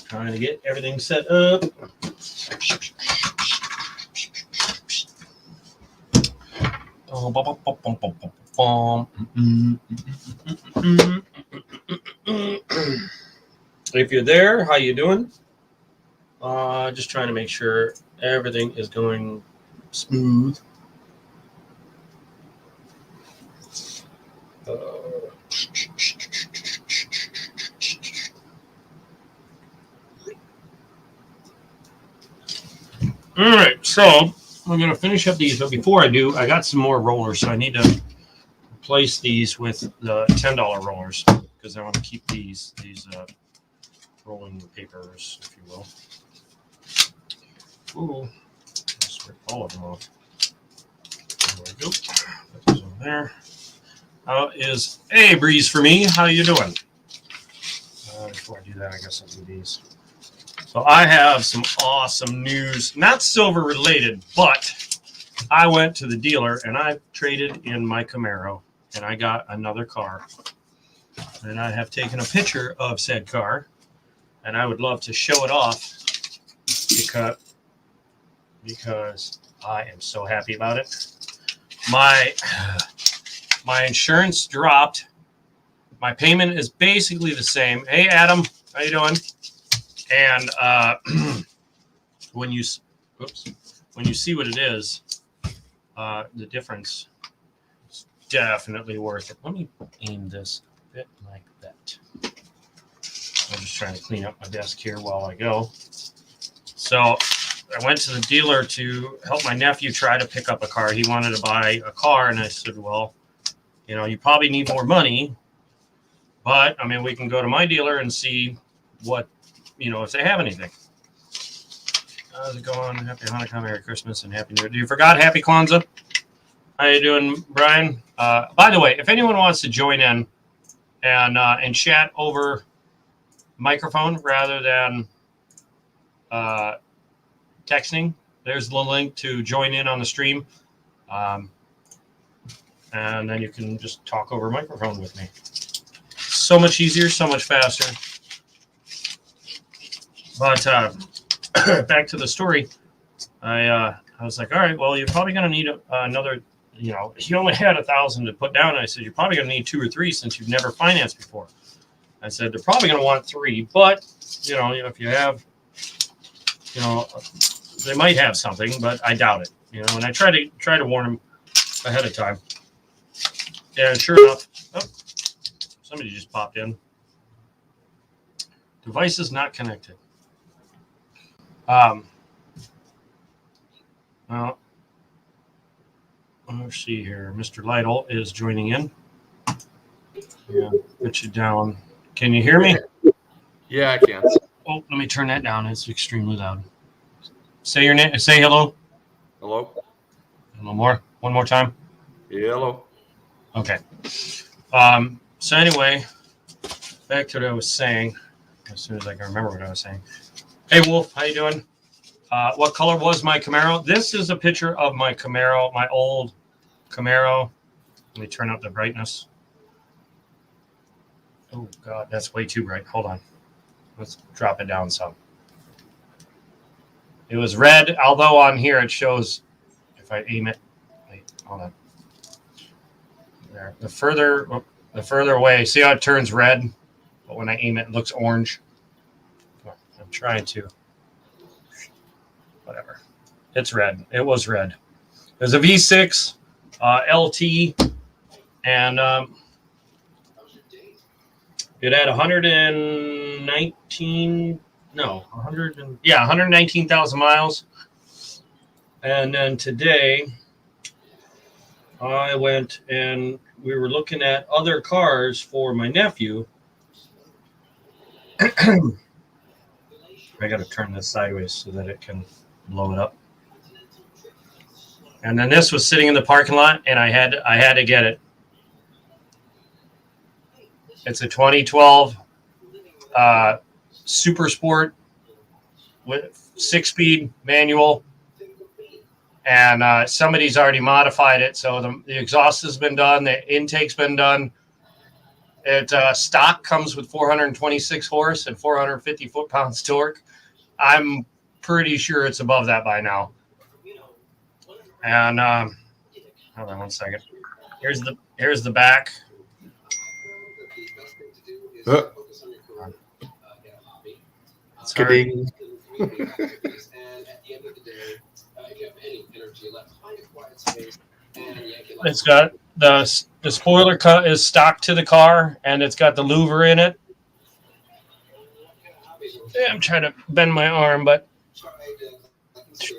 Trying to get everything set up. If you're there, how you doing? Just trying to make sure everything is going smooth. All right, so I'm going to finish up these, but before I do, I got some more rollers, so I need to replace these with the $10 rollers because I want to keep these rolling papers, if you will. Ooh, let's rip all of them off. There we go. Put those over there. How is Breeze for me? How you doing? Before I do that, I guess I'll do these. So I have some awesome news, not silver related, but I went to the dealer and I traded in my Camaro and I got another car. And I have taken a picture of said car and I would love to show it off because I am so happy about it. My insurance dropped. My payment is basically the same. Hey, Adam, how you doing? And when you see what it is, the difference is definitely worth it. Let me aim this a bit like that. I'm just trying to clean up my desk here while I go. So I went to the dealer to help my nephew try to pick up a car. He wanted to buy a car, and I said, well, you probably need more money, but I mean, we can go to my dealer and see what, if they have anything. How's it going? Happy Hanukkah, Merry Christmas, and Happy New Year. You forgot Happy Kwanzaa? How you doing, Brian? By the way, if anyone wants to join in and chat over microphone rather than texting, there's the link to join in on the stream. And then you can just talk over microphone with me. So much easier, so much faster. But back to the story, I was like, all right, well, you're probably going to need another, he only had 1,000 to put down. I said, you're probably going to need 2 or 3 since you've never financed before. I said, they're probably going to want 3, but, if you have, they might have something, but I doubt it, and I try to warn them ahead of time. And sure enough, somebody just popped in. Device is not connected. Well, let's see here. Mr. Lytle is joining in. Yeah, put you down. Can you hear me? Yeah, I can. Oh, let me turn that down. It's extremely loud. Say your name. Say hello. Hello. A little more. One more time. Hello. Okay. So anyway, back to what I was saying. As soon as I can remember what I was saying. Hey, Wolf, how you doing? What color was my Camaro? This is a picture of my Camaro, my old Camaro. Let me turn up the brightness. Oh, God, that's way too bright. Hold on. Let's drop it down some. It was red, although on here it shows, if I aim it, wait, hold on. There. The further away, see how it turns red? But when I aim it, it looks orange. I'm trying to. Whatever. It's red. It was red. It was a V6 LT, and it had 119,000 miles. And then today, I went and we were looking at other cars for my nephew. I got to turn this sideways so that it can blow it up. And then this was sitting in the parking lot, and I had to get it. It's a 2012 Super Sport with 6-speed manual, and somebody's already modified it. So the exhaust has been done, the intake's been done. It stock comes with 426 horse and 450 foot-pounds torque. I'm pretty sure it's above that by now. And hold on one second. Here's the back. It's hard. It's got the spoiler cut is stock to the car, and it's got the louver in it. Yeah, I'm trying to bend my arm, but it's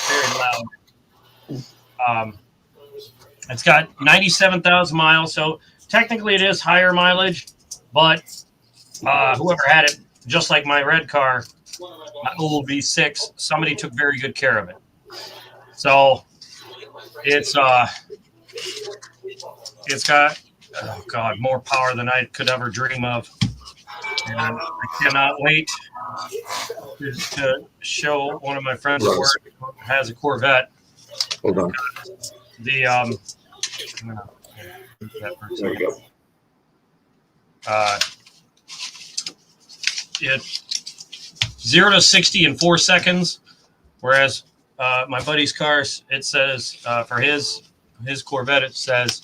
very loud. It's got 97,000 miles, so technically it is higher mileage, but whoever had it, just like my red car, my old V6, somebody took very good care of it. So it's got, oh God, more power than I could ever dream of. And I cannot wait to show one of my friends at work who has a Corvette. Hold on. There you go. It 0 to 60 in 4 seconds, whereas my buddy's cars, it says for his Corvette, it says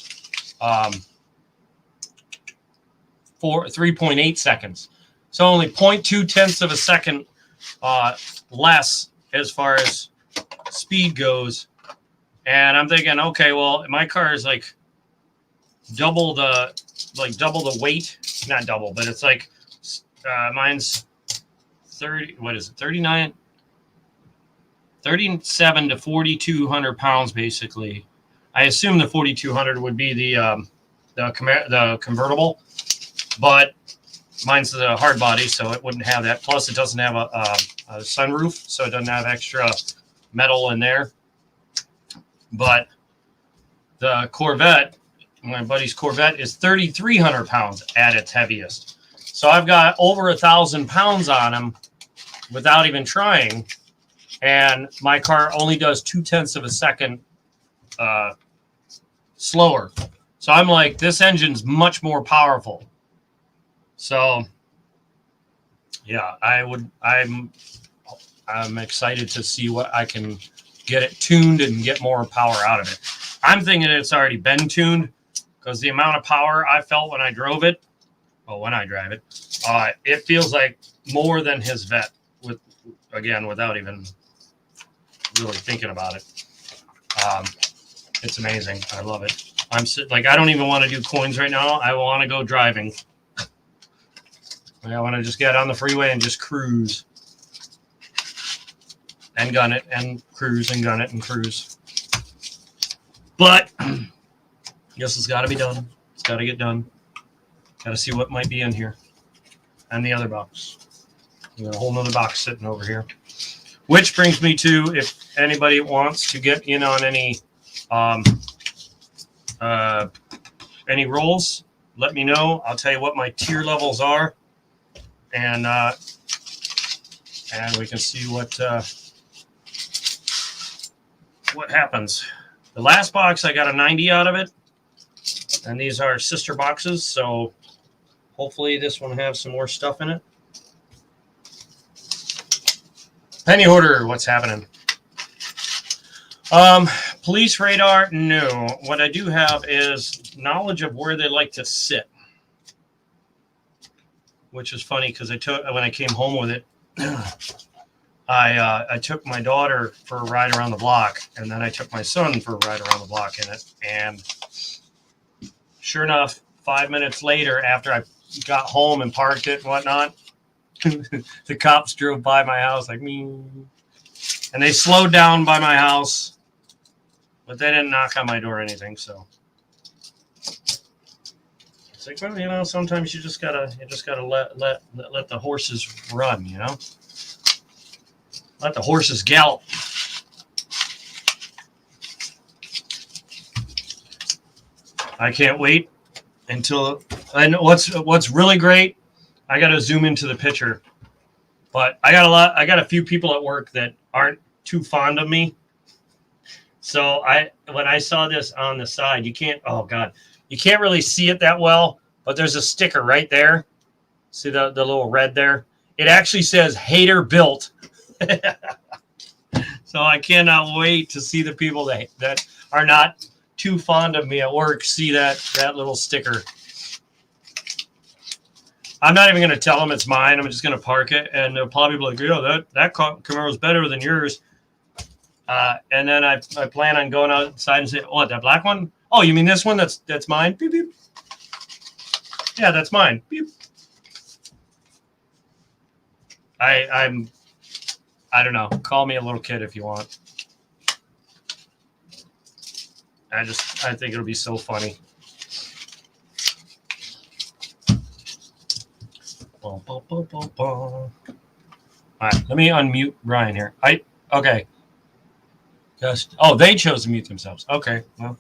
3.8 seconds. So only 0.2 tenths of a second less as far as speed goes. And I'm thinking, okay, well, my car is like double the weight, not double, but it's like mine's 30. What is it? 37 to 4,200 pounds, basically. I assume the 4,200 would be the convertible, but mine's the hard body, so it wouldn't have that. Plus, it doesn't have a sunroof, so it doesn't have extra metal in there. But the Corvette, my buddy's Corvette, is 3,300 pounds at its heaviest. So I've got over 1,000 pounds on him without even trying. And my car only does 0.2 of a second slower. So I'm like, this engine's much more powerful. So yeah, I'm excited to see what I can get it tuned and get more power out of it. I'm thinking it's already been tuned because the amount of power I felt when I drove it, well, when I drive it, it feels like more than his Vet, without even really thinking about it. It's amazing. I love it. I don't even want to do coins right now. I want to go driving. I want to just get on the freeway and just cruise. And gun it and cruise and gun it and cruise. But I guess it's got to be done. It's got to get done. Got to see what might be in here. And the other box. There's a whole nother box sitting over here. Which brings me to, if anybody wants to get in on any rolls, let me know. I'll tell you what my tier levels are. And we can see what happens. The last box, I got a 90 out of it. And these are sister boxes, so hopefully this one has some more stuff in it. Penny hoarder, what's happening? Police radar, no. What I do have is knowledge of where they like to sit. Which is funny because when I came home with it, I took my daughter for a ride around the block, and then I took my son for a ride around the block in it. And sure enough, 5 minutes later, after I got home and parked it and whatnot, the cops drove by my house like me, and they slowed down by my house, but they didn't knock on my door or anything. So it's like, well, sometimes you just gotta let the horses run, Let the horses gallop. I can't wait until. And what's really great, I got to zoom into the picture. But I got a few people at work that aren't too fond of me. So when I saw this on the side, you can't really see it that well, but there's a sticker right there. See the little red there? It actually says hater built. So I cannot wait to see the people that are not too fond of me at work see that little sticker. I'm not even going to tell them it's mine. I'm just going to park it, and they'll probably be like, that Camaro is better than yours. And then I plan on going outside and say, oh, that black one? Oh, you mean this one? That's mine? Beep, beep. Yeah, that's mine. Beep. I don't know. Call me a little kid if you want. I think it'll be so funny. All right, let me unmute Brian here. Okay. They chose to mute themselves. Okay, well,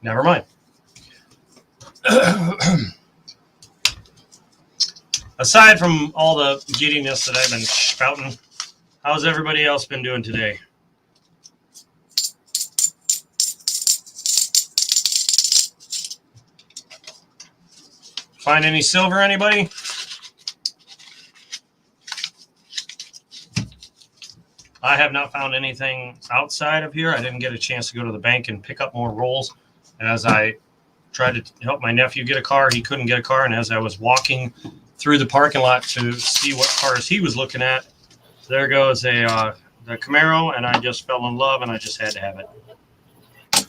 never mind. Aside from all the giddiness that I've been spouting, how's everybody else been doing today? Find any silver, anybody? I have not found anything outside of here. I didn't get a chance to go to the bank and pick up more rolls. As I tried to help my nephew get a car, he couldn't get a car. And as I was walking through the parking lot to see what cars he was looking at, there goes the Camaro, and I just fell in love, and I just had to have it.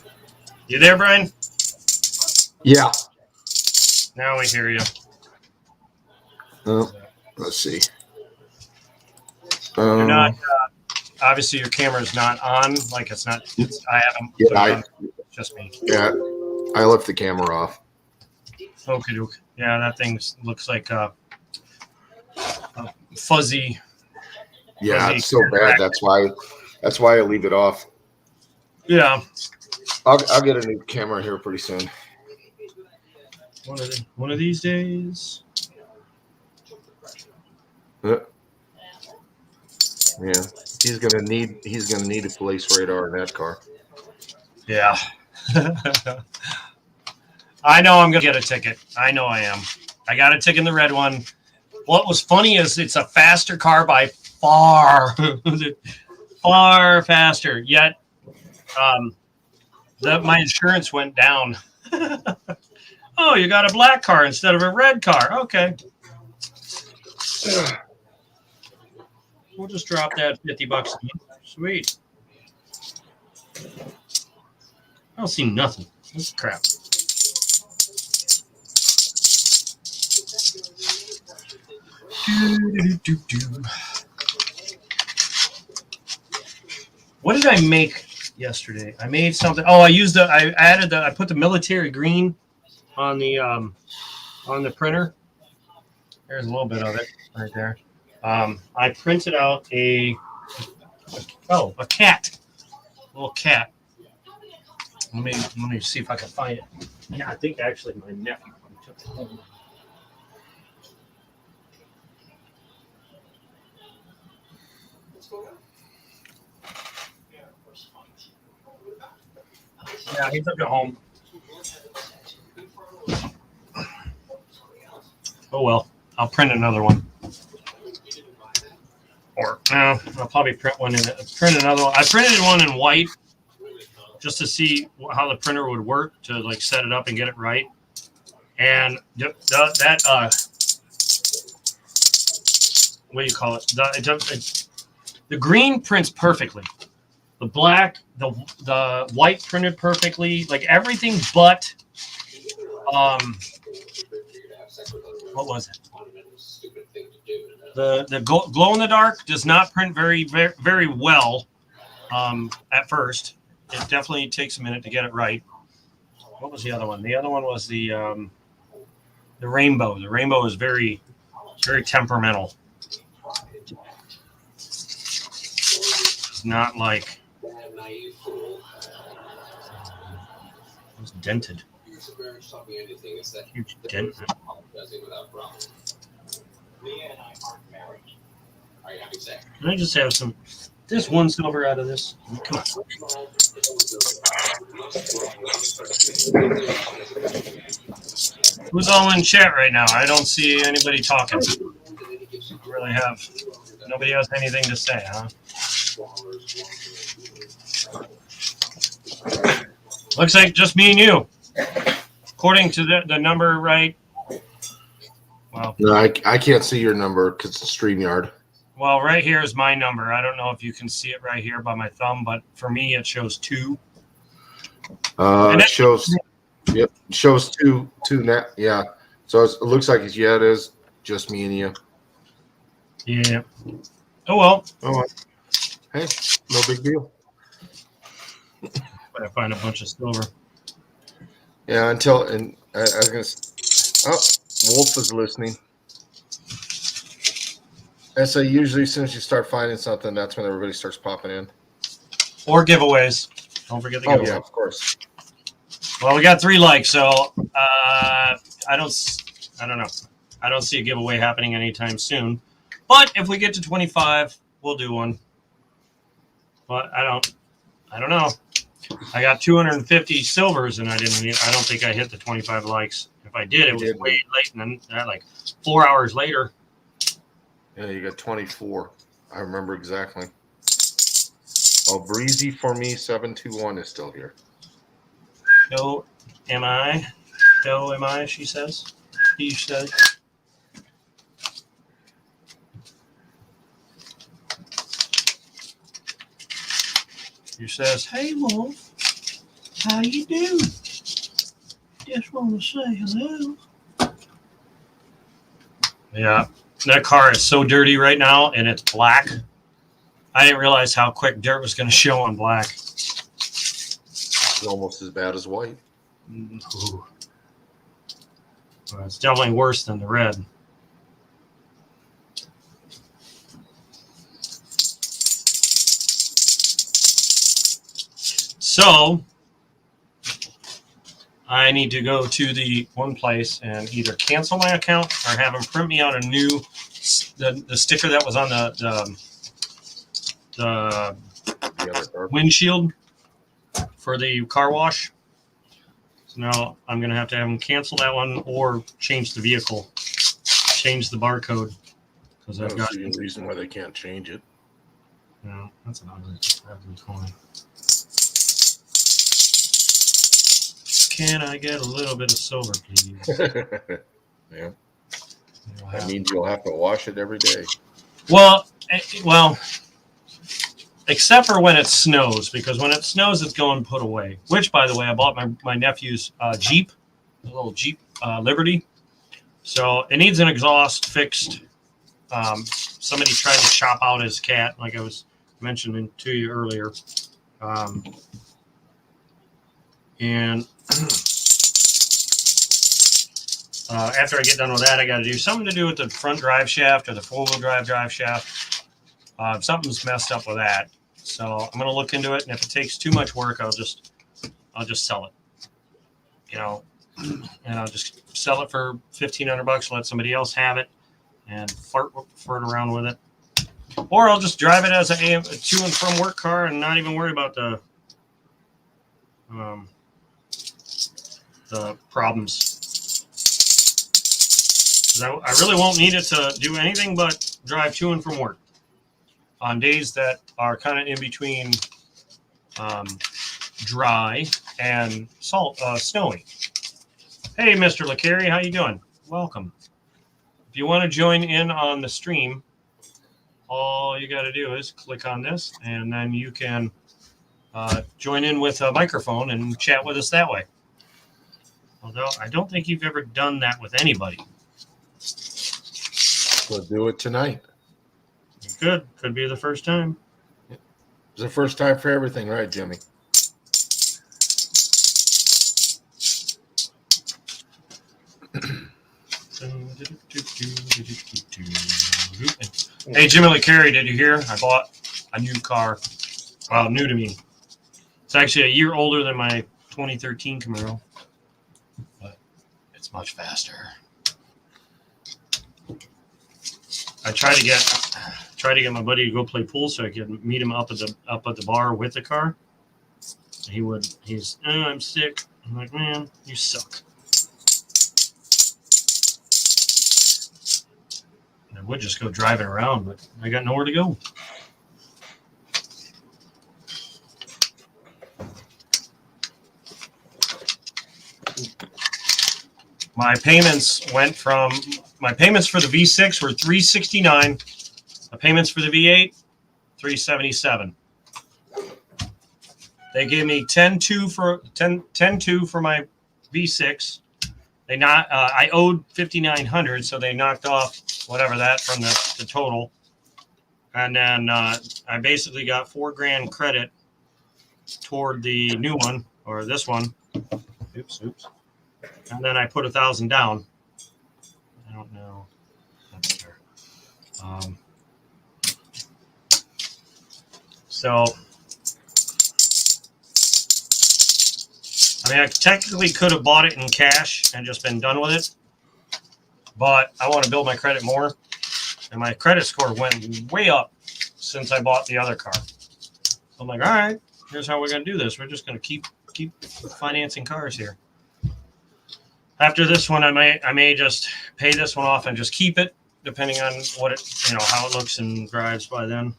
You there, Brian? Yeah. Now we hear you. Let's see. You're not. Obviously, your camera is not on. Like it's not. I haven't. Yeah, just me. Yeah, I left the camera off. Okay, doke. Yeah, that thing looks like a fuzzy. Yeah, it's so bad. That's why I leave it off. Yeah. I'll get a new camera here pretty soon. One of these days. Yeah. He's gonna need a police radar in that car. Yeah. I know I'm gonna get a ticket. I know I am. I got a ticket in the red one. What was funny is it's a faster car by far. Far faster. Yet my insurance went down. Oh, you got a black car instead of a red car. Okay. We'll just drop that $50. Sweet. I don't see nothing. This is crap. What did I make yesterday? I made something. Oh, I put the military green on the printer. There's a little bit of it right there. I printed out a cat, a little cat. Let me see if I can find it. Yeah, I think actually my nephew took it home. Yeah, he took it home. Oh well, I'll print another one. Or no, I'll probably print another one. I printed one in white just to see how the printer would work to like set it up and get it right. And that what do you call it? The green prints perfectly. The black, the white printed perfectly. Like everything but what was it? The glow in the dark does not print very, very, very well at first. It definitely takes a minute to get it right. What was the other one? The other one was the rainbow. The rainbow is very, very temperamental. It's not like it's dented. Huge dent. Can I just have this one silver out of this? Come on. Who's all in chat right now? I don't see anybody talking. I really have. Nobody has anything to say, huh? Looks like just me and you. According to the number, right? Well, No, I can't see your number because it's StreamYard. Well, right here is my number. I don't know if you can see it right here by my thumb, but for me, it shows 2. It shows. Yep, it shows two net. Yeah, so it looks like it is just me and you. Yeah. Oh well. Oh, well. Hey, no big deal. But I find a bunch of silver. Yeah, and I was gonna. Oh, Wolf is listening. And so usually, as soon as you start finding something, that's when everybody starts popping in. Or giveaways. Don't forget the giveaway. Oh yeah, of course. Well, we got 3 likes, so I don't know. I don't see a giveaway happening anytime soon. But if we get to 25, we'll do one. But I don't know. I got 250 silvers, and I don't think I hit the 25 likes. If I did, it was way late, and then like 4 hours later. Yeah, you got 24. I remember exactly. Oh, Breezy for me 721 is still here. No, am I? No, am I? She says. He says. She says, "Hey, Wolf, how you doing? Just want to say hello." Yeah, that car is so dirty right now, and it's black. I didn't realize how quick dirt was going to show on black. It's almost as bad as white. Ooh. Well, it's definitely worse than the red. So I need to go to the one place and either cancel my account or have them print me out a new the sticker that was on the windshield for the car wash. So now I'm going to have them cancel that one or change the vehicle, change the barcode. Because I've got a reason why they can't change it. No, that's an ugly coin. Can I get a little bit of silver, please? Yeah. That means you'll have to wash it every day. Well, except for when it snows, because when it snows, it's going put away. Which, by the way, I bought my nephew's Jeep, a little Jeep Liberty. So it needs an exhaust fixed. Somebody tried to chop out his cat, like I was mentioning to you earlier. And after I get done with that, I got to do something to do with the front drive shaft or the four-wheel drive shaft. Something's messed up with that, so I'm going to look into it. And if it takes too much work, I'll just sell it. And I'll just sell it for $1,500. Let somebody else have it and fart around with it, or I'll just drive it as a to and from work car and not even worry about the problems. I really won't need it to do anything but drive to and from work on days that are kind of in between dry and snowy. Hey, Mr. LeCarry, how you doing? Welcome. If you want to join in on the stream, all you got to do is click on this, and then you can join in with a microphone and chat with us that way. Although I don't think you've ever done that with anybody. We'll do it tonight. Could be the first time. It's the first time for everything, right, Jimmy? Hey, Jimmy LeCarry, did you hear? I bought a new car. Well, new to me. It's actually a year older than my 2013 Camaro, but it's much faster. I try to get my buddy to go play pool so I could meet him up at the bar with the car. He's I'm sick. I'm like, man, you suck. I would just go driving around, but I got nowhere to go. My payments for the V6 were $369. The payments for the V8, $377. They gave me 10.2 for my V6. I owed $5,900, so they knocked off whatever that from the total. And then I basically got $4,000 credit toward the new one, or this one. Oops. And then I put 1,000 down. I don't know. That's fair. So, I mean, I technically could have bought it in cash and just been done with it, but I want to build my credit more, and my credit score went way up since I bought the other car. So I'm like, all right, here's how we're going to do this. We're just going to keep financing cars here. After this one, I may just pay this one off and just keep it, depending on what how it looks and drives by then.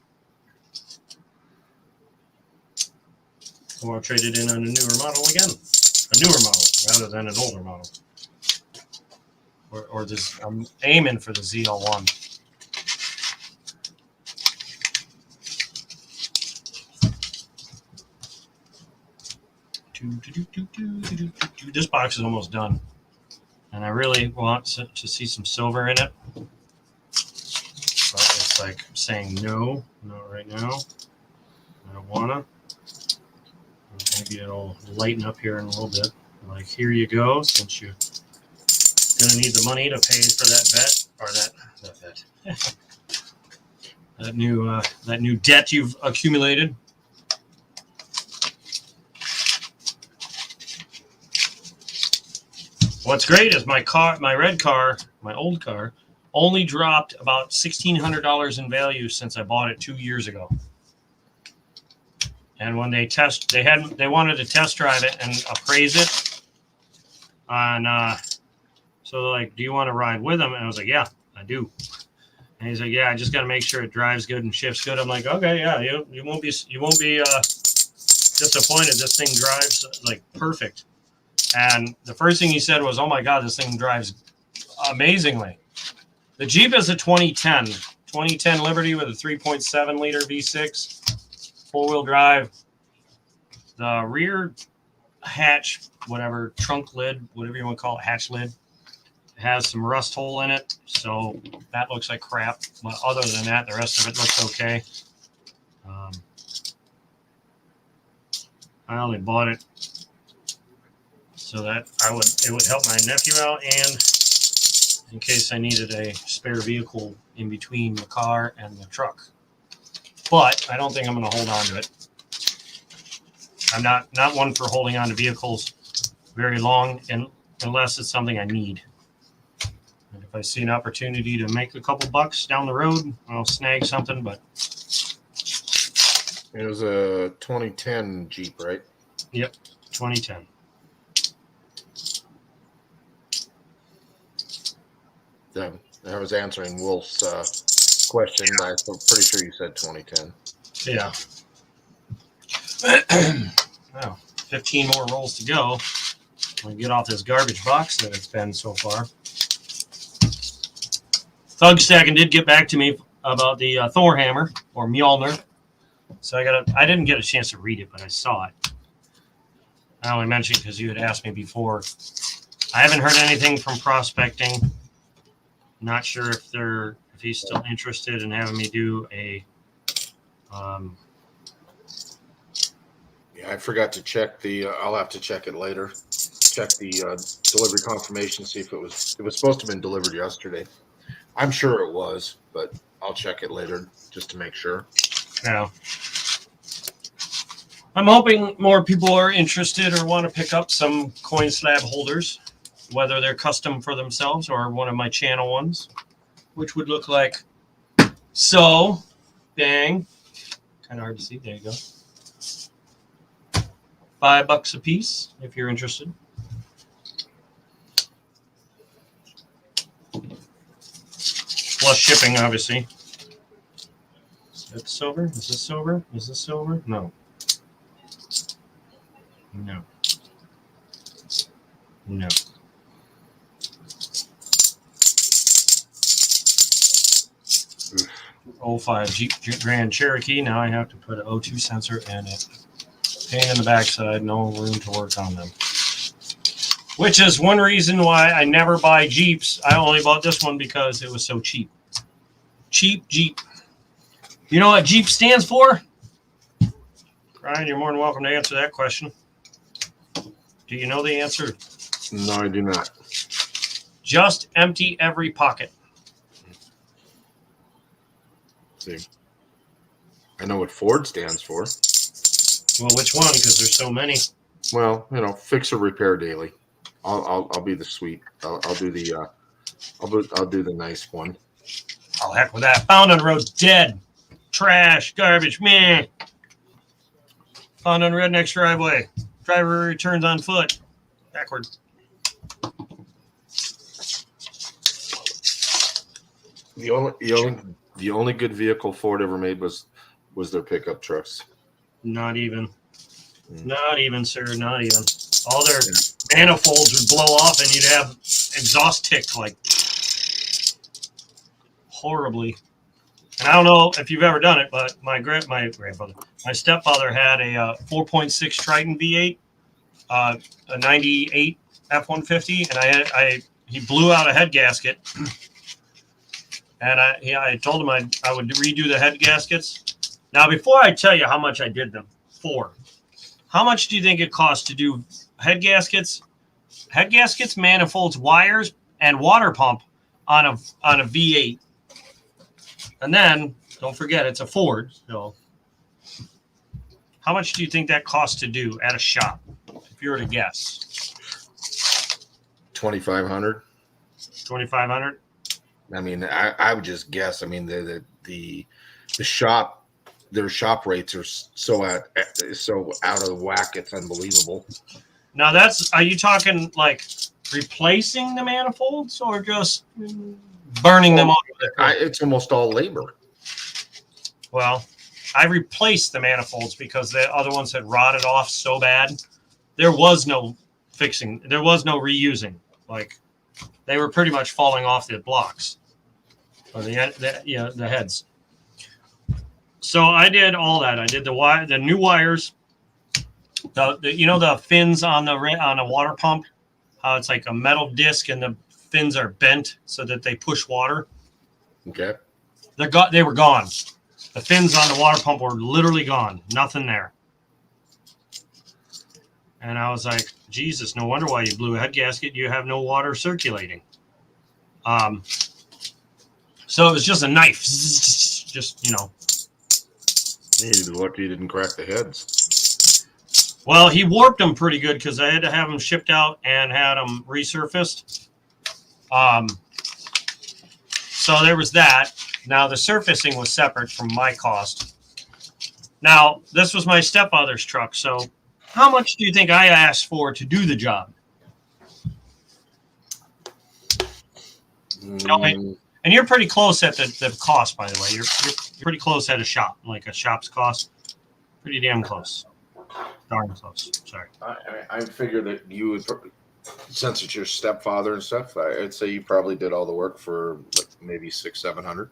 Or I'll trade it in on a newer model again. A newer model rather than an older model. Or this, I'm aiming for the ZL1. This box is almost done. And I really want to see some silver in it. But it's like saying no, not right now. I don't want to. Maybe it'll lighten up here in a little bit. Like, here you go, since you're going to need the money to pay for that bet, or that bet. that new debt you've accumulated. What's great is my red car, my old car, only dropped about $1,600 in value since I bought it 2 years ago. And when they wanted to test drive it and appraise it. So they're like, do you want to ride with them? And I was like, yeah, I do. And he's like, yeah, I just got to make sure it drives good and shifts good. I'm like, okay, yeah, you won't be disappointed. This thing drives like perfect. And the first thing he said was, oh my God, this thing drives amazingly. The Jeep is a 2010 Liberty with a 3.7 liter V6, four-wheel drive. The rear hatch, whatever, trunk lid, whatever you want to call it, hatch lid, has some rust hole in it. So that looks like crap. But other than that, the rest of it looks okay. I only bought it so that it would help my nephew out, and in case I needed a spare vehicle in between the car and the truck. But I don't think I'm going to hold on to it. I'm not one for holding on to vehicles very long, unless it's something I need. And if I see an opportunity to make a couple bucks down the road, I'll snag something. But it was a 2010 Jeep, right? Yep, 2010. I was answering Wolf's question, but I'm pretty sure you said 2010. Yeah. Wow, 15 more rolls to go. I'll get off this garbage box that it's been so far. Thug Stacking did get back to me about the Thor hammer, or Mjolnir. So I didn't get a chance to read it, but I saw it. I only mentioned because you had asked me before. I haven't heard anything from Prospecting. Not sure if he's still interested in having me do a. Yeah, I forgot to check I'll have to check it later. Check the delivery confirmation, see if it was supposed to have been delivered yesterday. I'm sure it was, but I'll check it later just to make sure. Yeah. I'm hoping more people are interested or want to pick up some coin slab holders, whether they're custom for themselves or one of my channel ones, which would look like So, bang. Kind of hard to see. There you go. $5 a piece if you're interested. Plus shipping, obviously. Is that silver? Is this silver? Is this silver? No. No. No. Oof. 05 Jeep Grand Cherokee. Now I have to put an O2 sensor and a pain in the backside. No room to work on them. Which is one reason why I never buy Jeeps. I only bought this one because it was so cheap. Cheap Jeep. You know what Jeep stands for? Ryan, you're more than welcome to answer that question. Do you know the answer? No, I do not. Just empty every pocket. See, I know what Ford stands for. Well, which one? Because there's so many. Well, fix or repair daily. I'll be the sweet. I'll do the I'll do the nice one. Oh, heck with that. Found on the road, dead. Trash, garbage, meh. Found on redneck's driveway. Driver returns on foot. Backward. The only good vehicle Ford ever made was their pickup trucks. Not even. Not even, sir. Not even. All their manifolds would blow off and you'd have exhaust tick like horribly. And I don't know if you've ever done it, but my grandfather, my stepfather had a 4.6 Triton V8, a 98 F-150, and he blew out a head gasket. And I told him I would redo the head gaskets. Now, before I tell you how much I did them for, how much do you think it costs to do head gaskets, manifolds, wires, and water pump on a V8? And then, don't forget, it's a Ford. So, how much do you think that costs to do at a shop, if you were to guess? $2,500. $2,500. I mean, I would just guess. I mean, the shop, their shop rates are so out of whack. It's unbelievable. Now, are you talking like replacing the manifolds or just burning them all? It's almost all labor. Well, I replaced the manifolds because the other ones had rotted off so bad. There was no fixing. There was no reusing. Like, they were pretty much falling off the blocks or the heads. So I did all that. I did the new wires, the fins on a water pump. How it's like a metal disc and the fins are bent so that they push water. Okay. They were gone. The fins on the water pump were literally gone. Nothing there. And I was like, Jesus, no wonder why you blew a head gasket. You have no water circulating. So it was just a knife. Just, Maybe lucky you didn't crack the heads. Well, he warped them pretty good because I had to have them shipped out and had them resurfaced. So there was that. Now, the surfacing was separate from my cost. Now, this was my stepfather's truck. So how much do you think I asked for to do the job? And you're pretty close at the cost, by the way. You're pretty close at a shop, like a shop's cost. Pretty damn close. Darn close. Sorry. I figure that you would, since it's your stepfather and stuff, I'd say you probably did all the work for like maybe $600-700.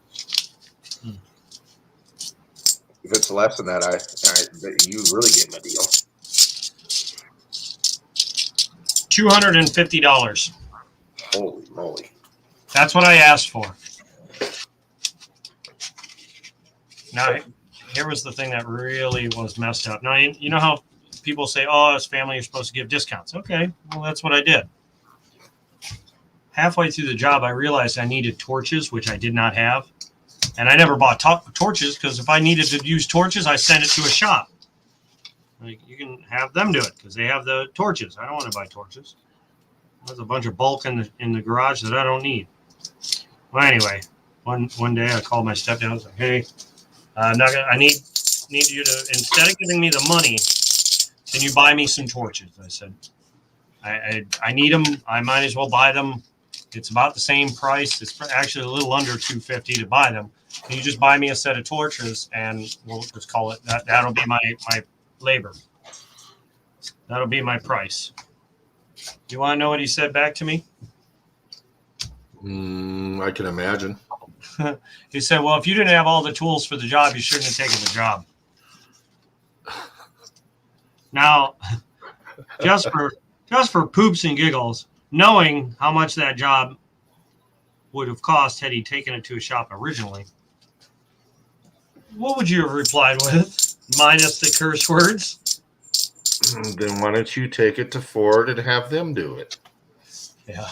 If it's less than that, you really gave him a deal. $250. Holy moly! That's what I asked for. Now, here was the thing that really was messed up. Now, you know how people say, oh, as family, you're supposed to give discounts. Okay, well, that's what I did. Halfway through the job, I realized I needed torches, which I did not have. And I never bought torches because if I needed to use torches, I sent it to a shop. Like, you can have them do it because they have the torches. I don't want to buy torches. There's a bunch of bulk in the garage that I don't need. Well, anyway, one day I called my stepdad. I was like, hey, I'm not gonna. I need you to, instead of giving me the money, can you buy me some torches? I said, I need them. I might as well buy them. It's about the same price. It's actually a little under $250 to buy them. Can you just buy me a set of torches and we'll just call it that? That'll be my labor. That'll be my price. You want to know what he said back to me? I can imagine. He said, well, if you didn't have all the tools for the job, you shouldn't have taken the job. Now, just for poops and giggles, knowing how much that job would have cost had he taken it to a shop originally, what would you have replied with, minus the curse words? Then why don't you take it to Ford and have them do it? Yeah.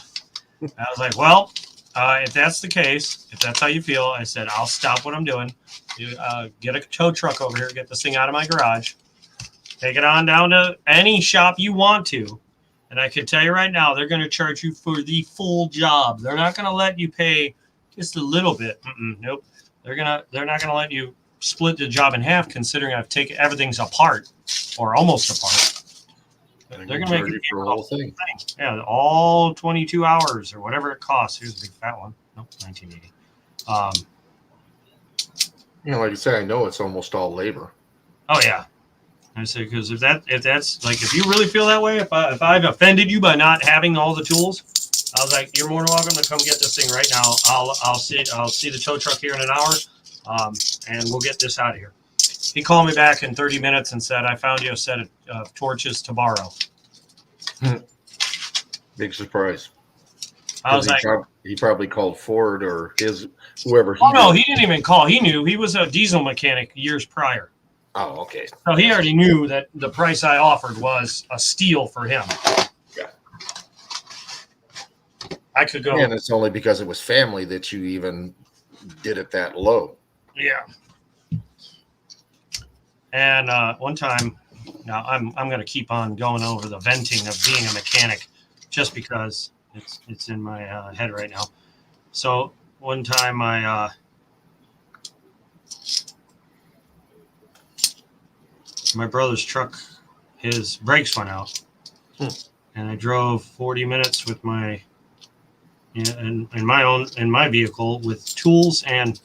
I was like, well, if that's the case, if that's how you feel, I said, I'll stop what I'm doing. You, get a tow truck over here, get this thing out of my garage, take it on down to any shop you want to. And I can tell you right now, they're going to charge you for the full job. They're not going to let you pay just a little bit. Nope. They're not going to let you split the job in half, considering I've taken everything's apart or almost apart. They're going to make you for the whole thing. Yeah, all 22 hours or whatever it costs. Here's a big fat one. Nope, 1980. Like I said, I know it's almost all labor. Oh yeah. I said, because if that's like, if you really feel that way, if I've offended you by not having all the tools, I was like, you're more than welcome to come get this thing right now. I'll see the tow truck here in an hour, and we'll get this out of here. He called me back in 30 minutes and said, I found you a set of torches to borrow. Big surprise. I was like, he probably called Ford or whoever. No, he didn't even call. He knew. He was a diesel mechanic years prior. Oh, okay. So he already knew that the price I offered was a steal for him. Yeah. I could go. And it's only because it was family that you even did it that low. Yeah. And one time, now I'm going to keep on going over the venting of being a mechanic, just because it's in my head right now. So one time my brother's truck, his brakes went out, and I drove 40 minutes with in my vehicle with tools and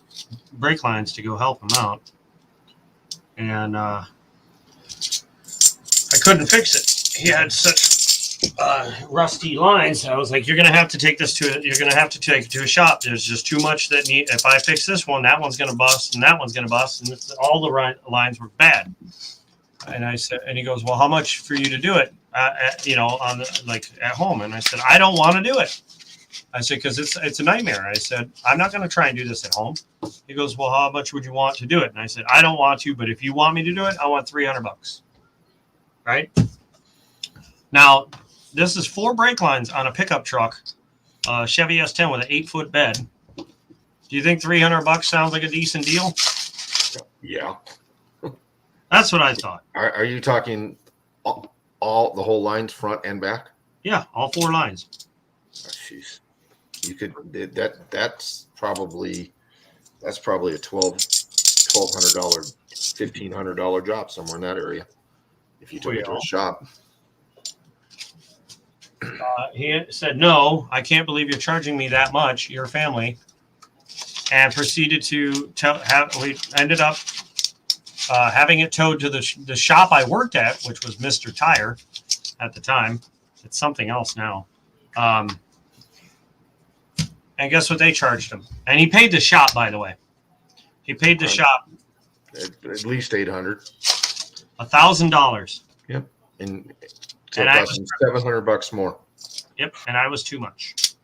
brake lines to go help him out, and I couldn't fix it. He had such rusty lines. I was like, you're gonna have to take it to a shop. There's just too much that need. If I fix this one, that one's gonna bust, and that one's gonna bust, and all the lines were bad. And I said, and he goes, well, how much for you to do it? At home. And I said, I don't want to do it. I said, because it's a nightmare. I said, I'm not going to try and do this at home. He goes, well, how much would you want to do it? And I said, I don't want to, but if you want me to do it, I want $300. Right now, this is 4 brake lines on a pickup truck, Chevy S10 with an 8-foot bed. Do you think $300 sounds like a decent deal? Yeah. That's what I thought. Are you talking all the whole lines, front and back? Yeah, all 4 lines. Jeez, you could that's probably a $1,200, $1,500 job somewhere in that area if you took it to a shop. He said, no, I can't believe you're charging me that much, your family, and proceeded to we ended up having it towed to the shop I worked at, which was Mr. Tire at the time. It's something else now. And guess what they charged him? And he paid the shop, by the way. He paid the shop at least $800. $1,000. Yep. And so it cost him $700 more. Yep. And I was too much.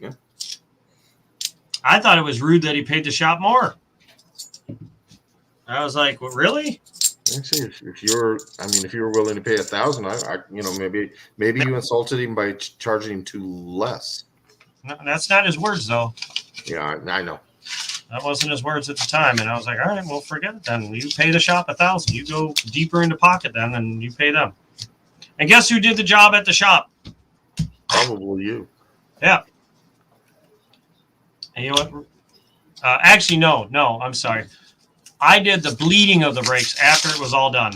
Yeah. I thought it was rude that he paid the shop more. I was like, well, really? If you were willing to pay $1,000, maybe you insulted him by charging him too less. No, that's not his words, though. Yeah, I know. That wasn't his words at the time, and I was like, all right, well, forget it then. You pay the shop $1,000. You go deeper into pocket then, and you pay them. And guess who did the job at the shop? Probably you. Yeah. And you know what? Actually, no, I'm sorry. I did the bleeding of the brakes after it was all done.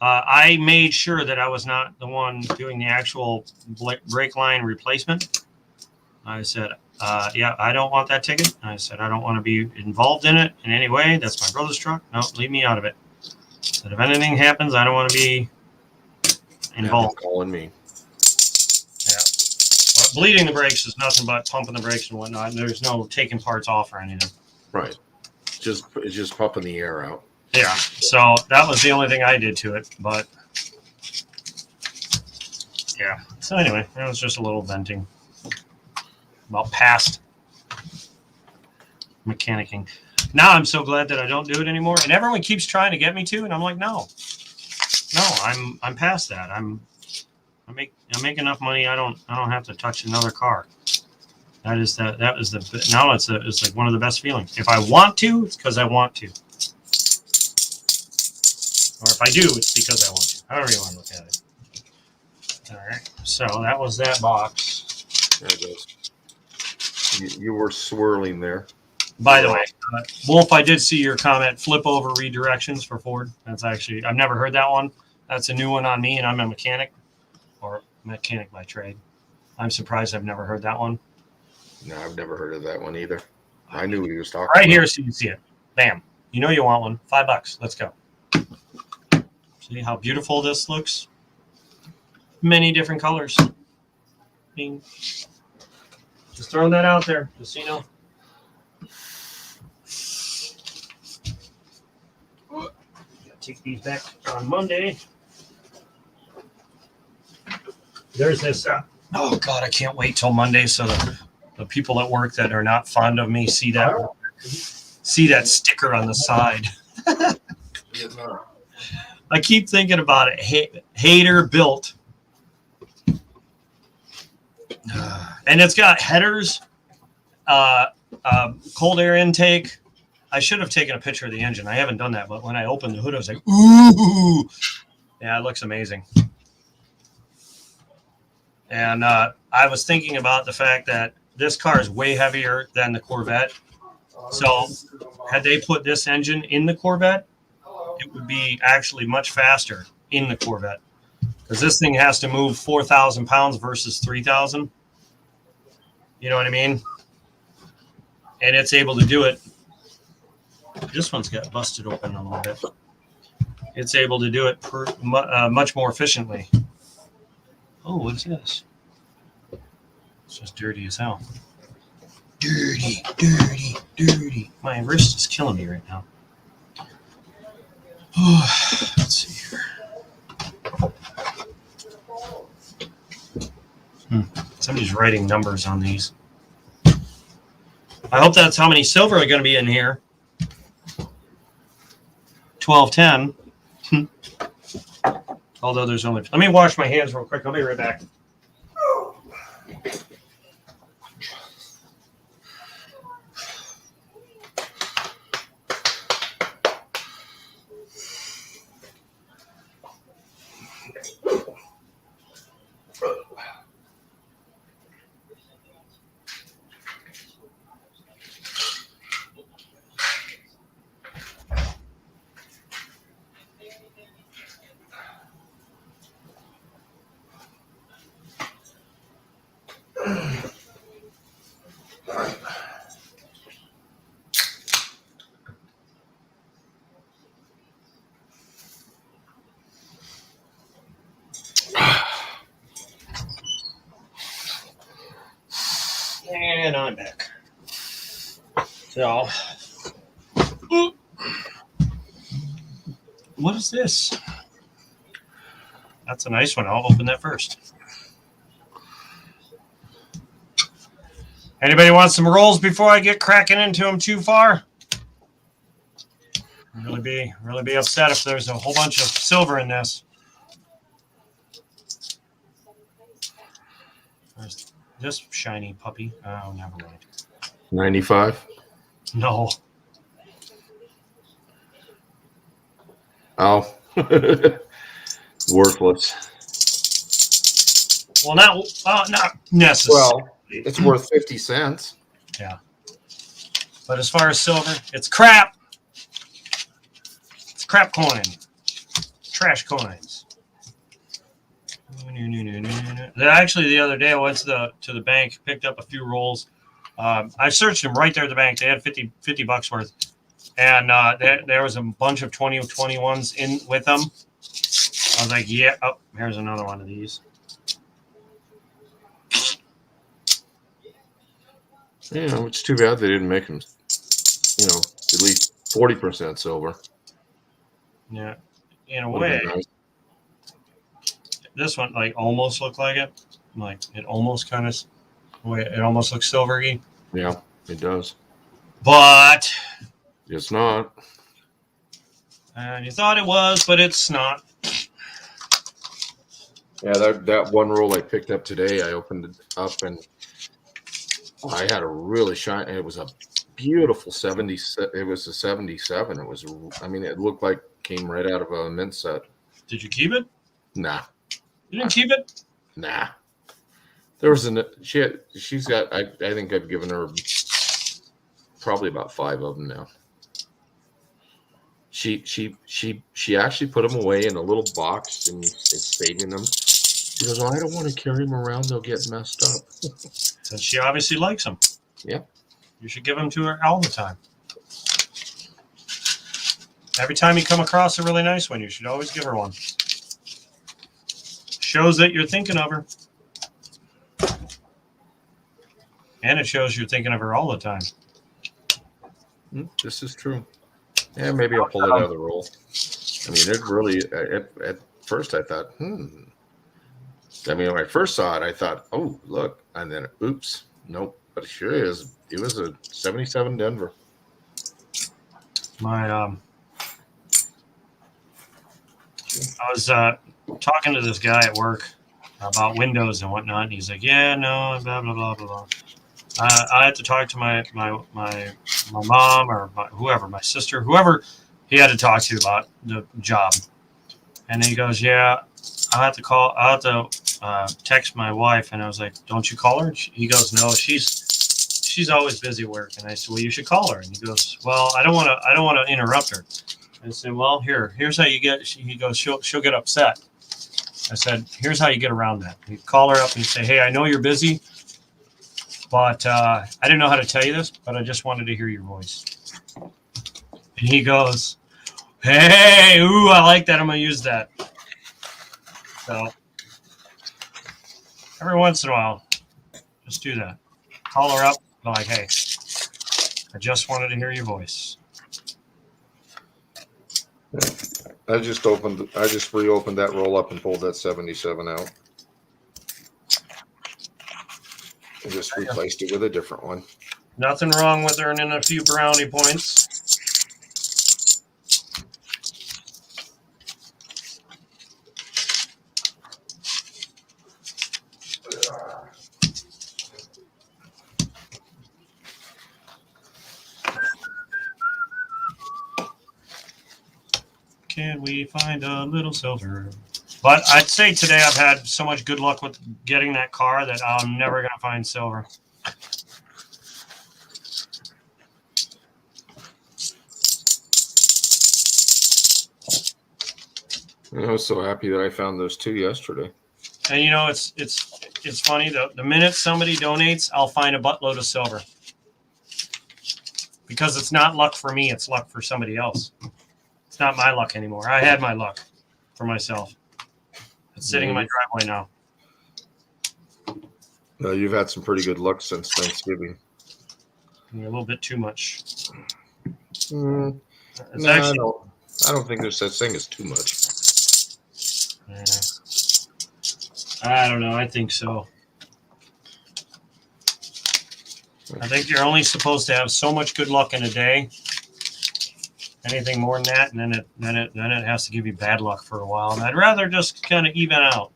I made sure that I was not the one doing the actual brake line replacement. I said, yeah, I don't want that ticket. I said, I don't want to be involved in it in any way. That's my brother's truck. No, leave me out of it. I said, if anything happens, I don't want to be involved. Calling me. Yeah. Well, bleeding the brakes is nothing but pumping the brakes and whatnot. There's no taking parts off or anything. Right. It's just pumping the air out. Yeah. So that was the only thing I did to it. But yeah. So anyway, it was just a little venting about past mechanicking. Now I'm so glad that I don't do it anymore. And everyone keeps trying to get me to, and I'm like, no, I'm past that. I make enough money. I don't have to touch another car. That was now it's like one of the best feelings. If I want to, it's because I want to. Or if I do, it's because I want to. However you want to look at it. All right. So that was that box. There it goes. You were swirling there. By the way, Wolf, I did see your comment, flip over redirections for Ford. That's actually, I've never heard that one. That's a new one on me, and I'm a mechanic or mechanic by trade. I'm surprised I've never heard that one. No, I've never heard of that one either. I knew what he was talking Right about. here, so you can see it. Bam. You know you want one. $5. Let's go. See how beautiful this looks? Many different colors. Bing. Just throwing that out there, just so you know. Take these back on Monday. There's this. Oh God, I can't wait till Monday so the people at work that are not fond of me see that sticker on the side. I keep thinking about it. Hater built, and it's got headers, cold air intake. I should have taken a picture of the engine. I haven't done that, but when I opened the hood, I was like, ooh. Yeah, it looks amazing. And I was thinking about the fact that this car is way heavier than the Corvette. So had they put this engine in the Corvette, it would be actually much faster in the Corvette. Because this thing has to move 4,000 pounds versus 3,000. You know what I mean? And it's able to do it. This one's got busted open a little bit. It's able to do it much more efficiently. Oh, what's this? It's just dirty as hell. Dirty. My wrist is killing me right now. Oh, let's see here. Somebody's writing numbers on these. I hope that's how many silver are going to be in here. 1210. Although there's only. Let me wash my hands real quick. I'll be right back. And I'm back. So, what is this? That's a nice one. I'll open that first. Anybody want some rolls before I get cracking into them too far? Really be upset if there's a whole bunch of silver in this. There's this shiny puppy. Oh, never mind. 95? No. Oh. Worthless. Well, not necessarily. Well, it's worth 50 cents. Yeah. But as far as silver, it's crap. It's crap coin. Trash coins. Actually, the other day I went to the bank, picked up a few rolls. I searched them right there at the bank. They had 50 bucks worth. And there was a bunch of 2021s in with them. I was like, yeah. Oh, here's another one of these. Yeah, it's too bad they didn't make them, at least 40% silver. Yeah, in a Would've way. been nice. This one like almost looked like it. Like it almost kind of, it almost looks silvery. Yeah, it does. But It's not. and you thought it was, but it's not. Yeah, that one roll I picked up today, I opened it up and I had a really shiny. It was a beautiful 70. It was a 77. It was. I mean, it looked like came right out of a mint set. Did you keep it? Nah, You didn't keep it? nah. There was she's got. I think I've given her probably about 5 of them now. She actually put them away in a little box and is saving them. She goes, "Well, I don't want to carry them around; they'll get messed up." So she obviously likes them. Yeah. You should give them to her all the time. Every time you come across a really nice one, you should always give her one. Shows that you're thinking of her. And it shows you're thinking of her all the time. This is true. Yeah, maybe I'll pull it out of the roll. I mean, it really. At first, I thought, I mean, when I first saw it, I thought, oh, look. And then, oops, nope. But it sure is. It was a 77 Denver. I was talking to this guy at work about windows and whatnot. And he's like, yeah, no, blah, blah, blah, blah, blah. I had to talk to my mom or whoever, my sister, whoever he had to talk to about the job. And he goes, yeah, I'll have to text my wife. And I was like, don't you call her? He goes, no, she's always busy working. I said, well, you should call her. And he goes, well, I don't want to interrupt her. I said, well, here's how you get. He goes, she'll get upset. I said, here's how you get around that. You call her up and you say, hey, I know you're busy, but I didn't know how to tell you this, but I just wanted to hear your voice. And he goes, hey, ooh, I like that. I'm going to use that. So every once in a while, just do that. Call her up. Be like, hey, I just wanted to hear your voice. I just reopened that roll up and pulled that 77 out. And just replaced it with a different one. Nothing wrong with earning a few brownie points. Can we find a little silver? But I'd say today I've had so much good luck with getting that car that I'm never going to find silver. I was so happy that I found those 2 yesterday. And you know, it's funny. The minute somebody donates, I'll find a buttload of silver. Because it's not luck for me, it's luck for somebody else. It's not my luck anymore. I had my luck for myself. It's sitting in my driveway now. You've had some pretty good luck since Thanksgiving. A little bit too much. No, Actually, I don't think there's such thing as too much. I don't know. I think so. I think you're only supposed to have so much good luck in a day. Anything more than that, and then it has to give you bad luck for a while. And I'd rather just kind of even out.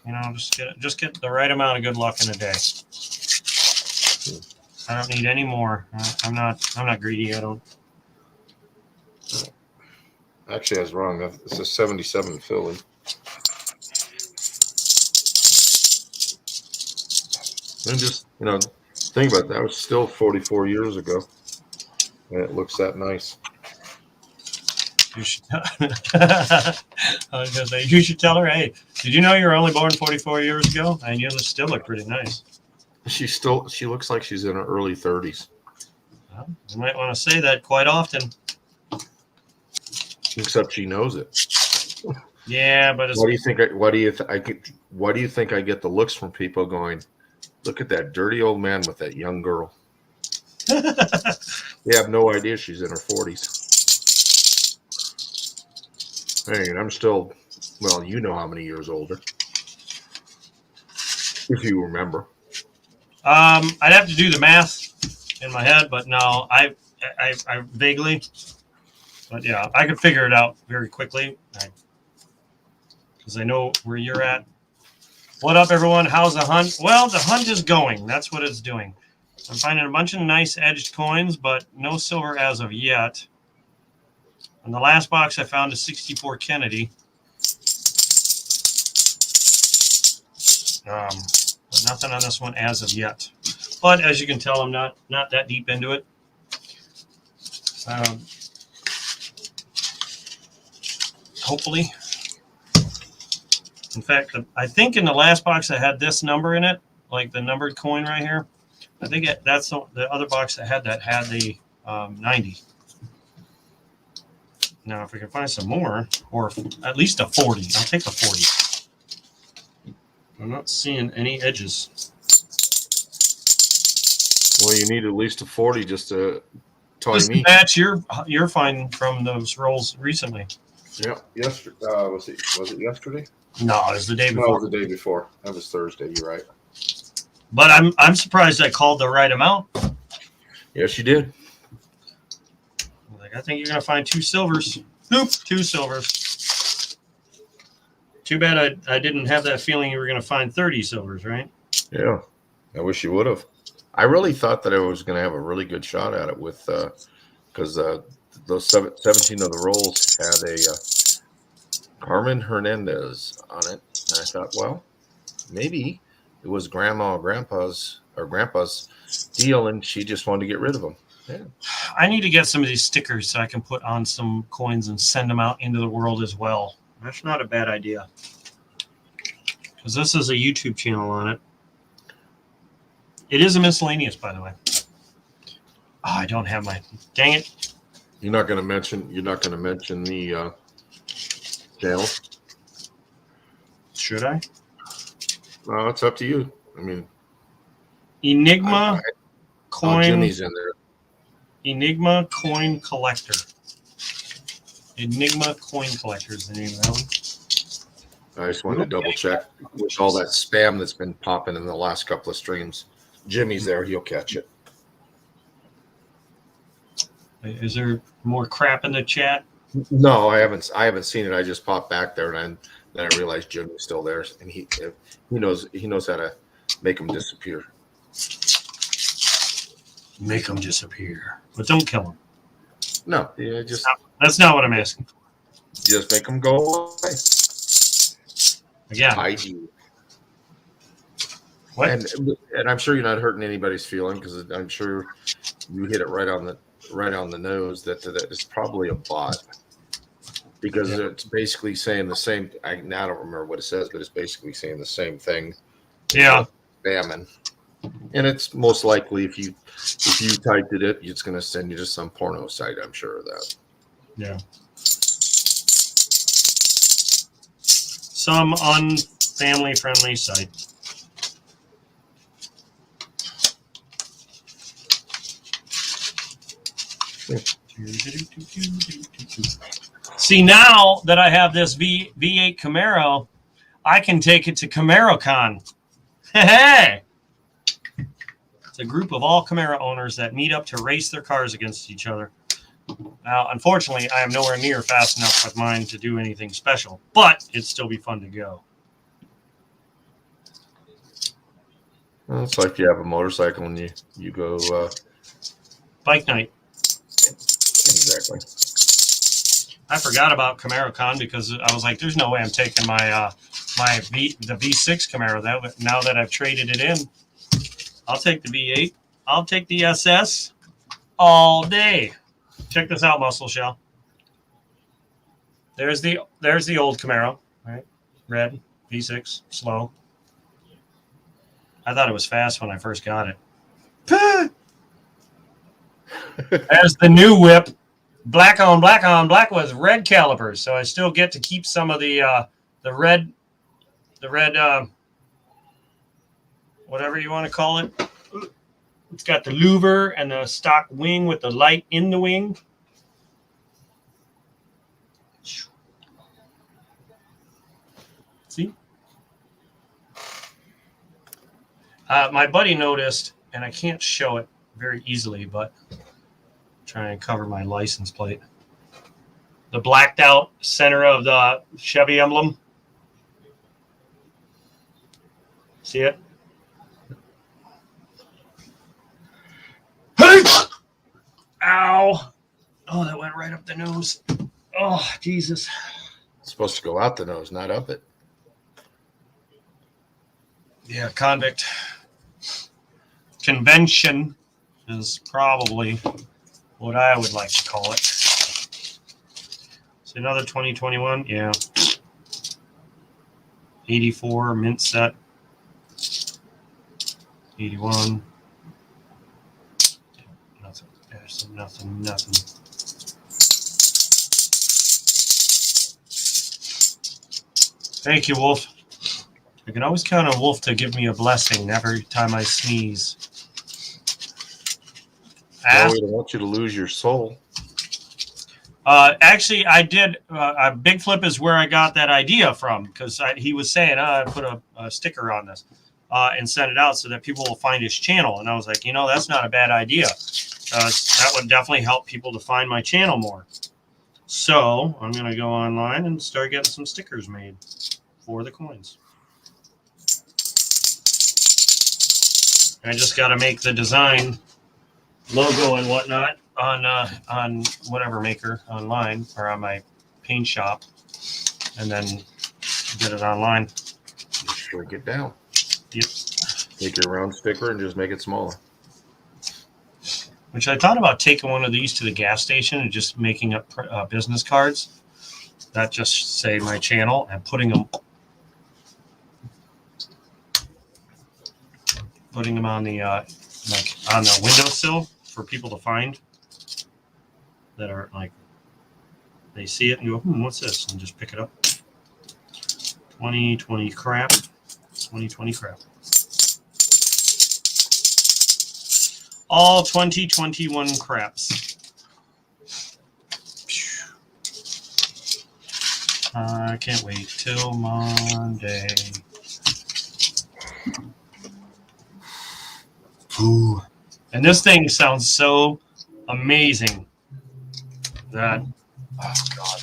You know, just get the right amount of good luck in a day. I don't need any more. I'm not greedy. I don't. Actually, I was wrong. It's a 77 Philly. And just, Think about that. It was still 44 years ago. And it looks that nice. You should, I was gonna say, you should tell her, hey, did you know you were only born 44 years ago? And you still look pretty nice. She looks like she's in her early 30s. Well, you might want to say that quite often. Except she knows it. Yeah, but it's, Why do you think I get the looks from people going, look at that dirty old man with that young girl? They have no idea she's in her 40s. Hey, and I'm still, well, you know how many years older. If you remember. I'd have to do the math in my head, but no, I vaguely, but yeah, I could figure it out very quickly because I know where you're at. What up, everyone? How's the hunt? Well, the hunt is going. That's what it's doing. I'm finding a bunch of nice edged coins, but no silver as of yet. In the last box, I found a 64 Kennedy. But nothing on this one as of yet. But as you can tell, I'm not that deep into it. Hopefully. In fact, I think in the last box I had this number in it, like the numbered coin right here. I think that's the other box that had the 90. Now, if we can find some more, or at least a 40, I'll take a 40. I'm not seeing any edges. Well, you need at least a 40 just to tie Just me. match your find from those rolls recently. Yeah, yesterday. Was it yesterday? No, it was the day No, before. it was the day before. That was Thursday. You're right. But I'm surprised I called the right amount. Yes, you did. Like, I think you're gonna find 2 silvers. Nope, 2 silvers. Too bad I didn't have that feeling you were gonna find 30 silvers, right? Yeah, I wish you would have. I really thought that I was going to have a really good shot at it with because those 17 of the rolls had a Carmen Hernandez on it, and I thought, well, maybe it was Grandma or Grandpa's deal, and she just wanted to get rid of them. Yeah. I need to get some of these stickers so I can put on some coins and send them out into the world as well. That's not a bad idea. Because this is a YouTube channel on it. It is a miscellaneous, by the way. Oh, I don't have my. Dang it! You're not going to mention the channel. Should I? Well, it's up to you. I mean, Enigma coin. Jimmy's in there. Enigma coin collector. Enigma coin collector is the name of that one. I just wanted to double check with all that spam that's been popping in the last couple of streams. Jimmy's there; he'll catch it. Is there more crap in the chat? No, I haven't seen it. I just popped back there, and then I realized Jimmy's still there, and he knows how to make them disappear. Make them disappear, but don't kill them. No, yeah, just That's not what I'm asking. just make them go away. Again, ID. what? And I'm sure you're not hurting anybody's feeling because I'm sure you hit it right on the nose that it's probably a bot because it's basically saying the same. I don't remember what it says, but it's basically saying the same thing. Yeah. Spamming. And it's most likely if you typed it, it's going to send you to some porno site. I'm sure of that. Yeah. Some unfamily friendly site. See, now that I have this V8 Camaro, I can take it to CamaroCon. Hey! It's a group of all Camaro owners that meet up to race their cars against each other. Now, unfortunately, I am nowhere near fast enough with mine to do anything special, but it'd still be fun to go. Well, it's like you have a motorcycle and you go Bike night. exactly. I forgot about CamaroCon because I was like, "There's no way I'm taking my the V6 Camaro." Now that I've traded it in, I'll take the V8. I'll take the SS all day. Check this out, Muscle Shell. There's the old Camaro, right? Red, V6, slow. I thought it was fast when I first got it. There's the new whip. Black on black with red calipers. So I still get to keep some of the red, whatever you want to call it. It's got the louver and the stock wing with the light in the wing. See? My buddy noticed, and I can't show it very easily, but try and cover my license plate. The blacked out center of the Chevy emblem. See it? Ow! Oh, that went right up the nose. Oh, Jesus. It's supposed to go out the nose, not up it. Yeah, convict. Convention is probably what I would like to call it. So another 2021, yeah. 84 mint set. 81. Nothing. There's nothing. Thank you, Wolf. I can always count on Wolf to give me a blessing every time I sneeze. No, we don't want you to lose your soul. Actually, I did. Big Flip is where I got that idea from, because he was saying, I put a sticker on this and send it out so that people will find his channel. And I was like, that's not a bad idea. That would definitely help people to find my channel more. So I'm going to go online and start getting some stickers made for the coins. I just got to make the design logo and whatnot on whatever maker online or on my paint shop, and then get it online. Just shrink it down. Yep. Take your round sticker and just make it smaller. Which I thought about taking one of these to the gas station and just making up business cards that just say my channel and putting them on the on the windowsill for people to find that are like, they see it and go, what's this? And just pick it up. 2020 crap. 2020 crap. All 2021 craps. I can't wait till Monday. Ooh. And this thing sounds so amazing that, oh God.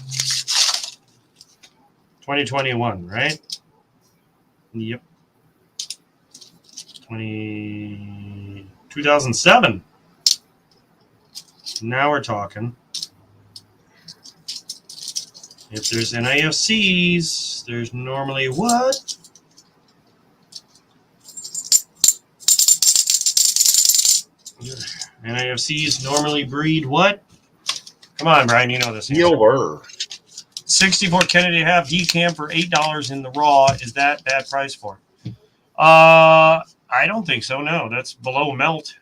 2021, right? Yep. 2007. Now we're talking. If there's NIFCs, there's normally what? NIFCs normally breed what? Come on, Brian, you know this. Silver. 64 Kennedy half decam for $8 in the raw. Is that bad price for it? I don't think so. No, that's below melt.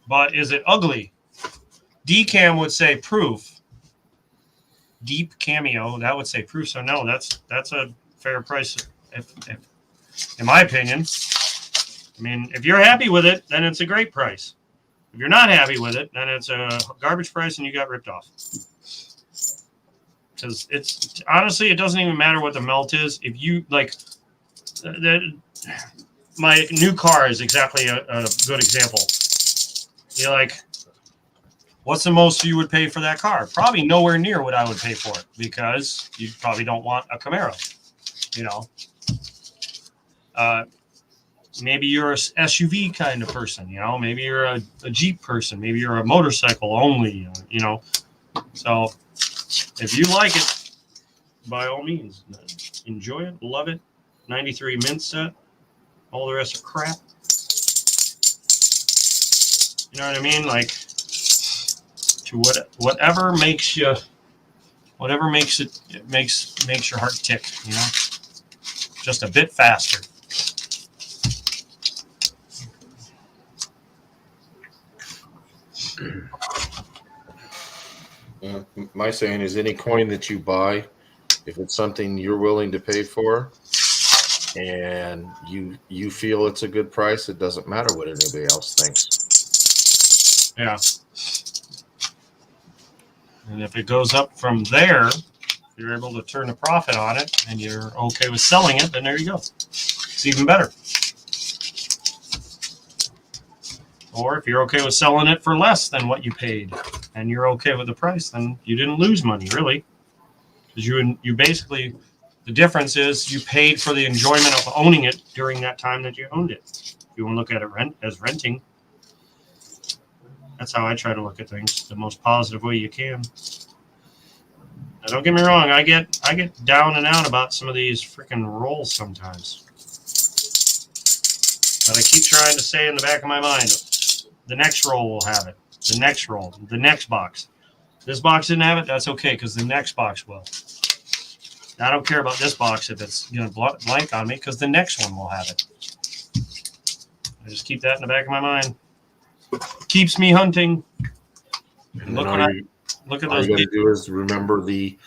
But is it ugly? Decam would say proof. Deep cameo, that would say proof. So no, that's a fair price, if in my opinion. I mean, if you're happy with it, then it's a great price. If you're not happy with it, then it's a garbage price and you got ripped off. Because it's honestly, it doesn't even matter what the melt is. If you like, my new car is exactly a good example. You're like, what's the most you would pay for that car? Probably nowhere near what I would pay for it, because you probably don't want a Camaro. Maybe you're a SUV kind of person, maybe you're a Jeep person, maybe you're a motorcycle only, So if you like it, by all means, enjoy it, love it. 93 mint set. All the rest are crap. You know what I mean? Like to whatever makes you, whatever makes it makes your heart tick. You know, just a bit faster. My saying is any coin that you buy, if it's something you're willing to pay for and you feel it's a good price, it doesn't matter what anybody else thinks. Yeah. And if it goes up from there, if you're able to turn a profit on it and you're okay with selling it, then there you go. It's even better. Or if you're okay with selling it for less than what you paid and you're okay with the price, then you didn't lose money, really. Because you basically, the difference is you paid for the enjoyment of owning it during that time that you owned it. If you want to look at it as renting, that's how I try to look at things, the most positive way you can. Now, don't get me wrong, I get down and out about some of these freaking rolls sometimes. But I keep trying to say in the back of my mind, the next roll will have it. The next roll, the next box. This box didn't have it, that's okay, because the next box will. I don't care about this box if it's going to blank on me, because the next one will have it. I just keep that in the back of my mind. Keeps me hunting. And Look all you at got those. to do is remember the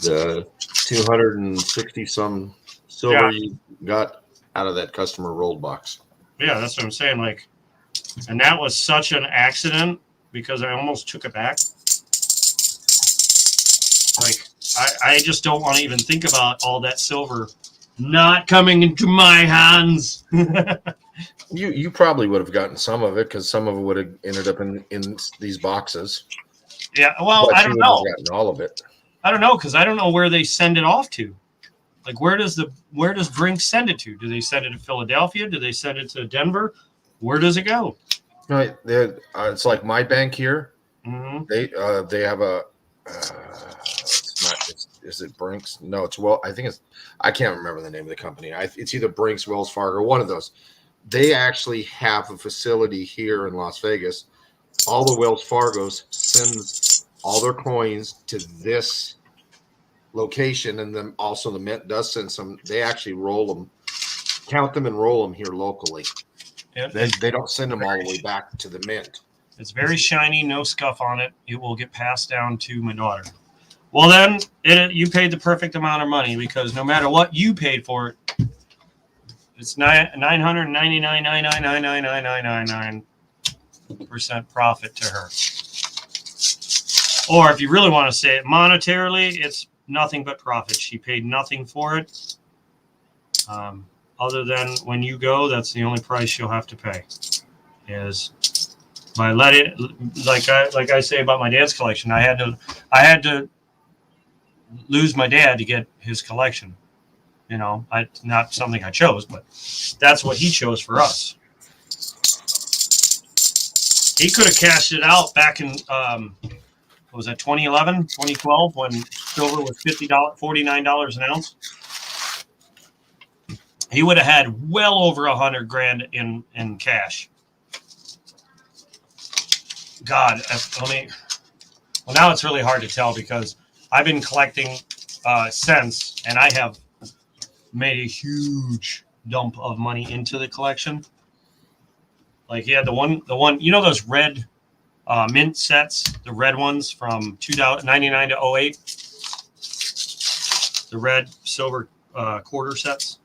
260 some silver you got out of that customer rolled box. Yeah, that's what I'm saying. Like, and that was such an accident because I almost took it back. Like, I just don't want to even think about all that silver not coming into my hands. You probably would have gotten some of it because some of it would have ended up in these boxes. Yeah, well, But I you don't wouldn't know. have gotten all of it. I don't know because I don't know where they send it off to. Like, where does Brink send it to? Do they send it to Philadelphia? Do they send it to Denver? Where does it go? No, it's like my bank here. Mm-hmm. They have a. It's not. Is it Brinks? No, it's I think it's. I can't remember the name of the company. It's either Brinks, Wells Fargo, one of those. They actually have a facility here in Las Vegas. All the Wells Fargos sends all their coins to this location, and then also the Mint does send some. They actually roll them, count them, and roll them here locally. They don't send them all the way back to the Mint. It's very shiny, no scuff on it. It will get passed down to my daughter. Well, then you paid the perfect amount of money because no matter what you paid for it, it's 999.9999999% profit to her. Or if you really want to say it monetarily, it's nothing but profit. She paid nothing for it. Other than when you go, that's the only price you'll have to pay. Is by letting, like I say about my dad's collection, I had to lose my dad to get his collection. You know, not something I chose, but that's what he chose for us. He could have cashed it out back in what was that, 2011, 2012, when silver was $49 an ounce. He would have had well over $100,000 in cash. God, well, now it's really hard to tell because I've been collecting since, and I have made a huge dump of money into the collection. Like, he had the one, you know, those red mint sets, the red ones from 1999 to 08, the red silver quarter sets.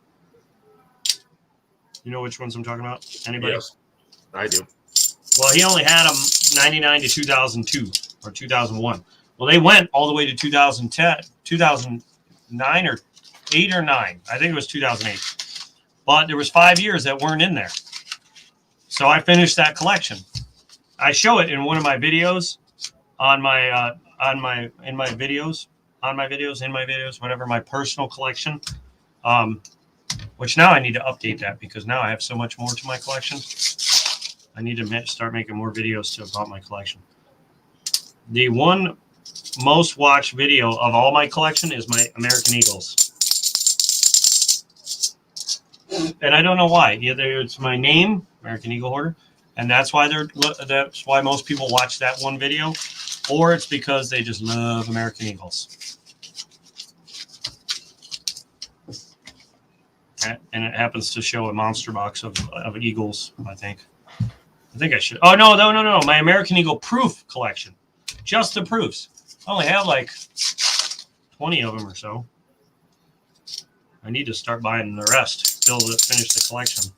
You know which ones I'm talking about? Anybody? Yes, I do. Well, he only had them 99 to 2002 or 2001. Well, they went all the way to 2010, 2009 or 8 or 9. I think it was 2008. But there was 5 years that weren't in there. So I finished that collection. I show it in one of my videos in my videos, whatever, my personal collection. Which now I need to update that because now I have so much more to my collection. I need to start making more videos about my collection. The one most watched video of all my collection is my American Eagles. And I don't know why. Either it's my name, American Eagle Hoarder, And that's why that's why most people watch that one video, or it's because they just love American Eagles. And it happens to show a monster box of Eagles, I think. I think I should. Oh, no. My American Eagle proof collection. Just the proofs. I only have like 20 of them or so. I need to start buying the rest. Finish the collection.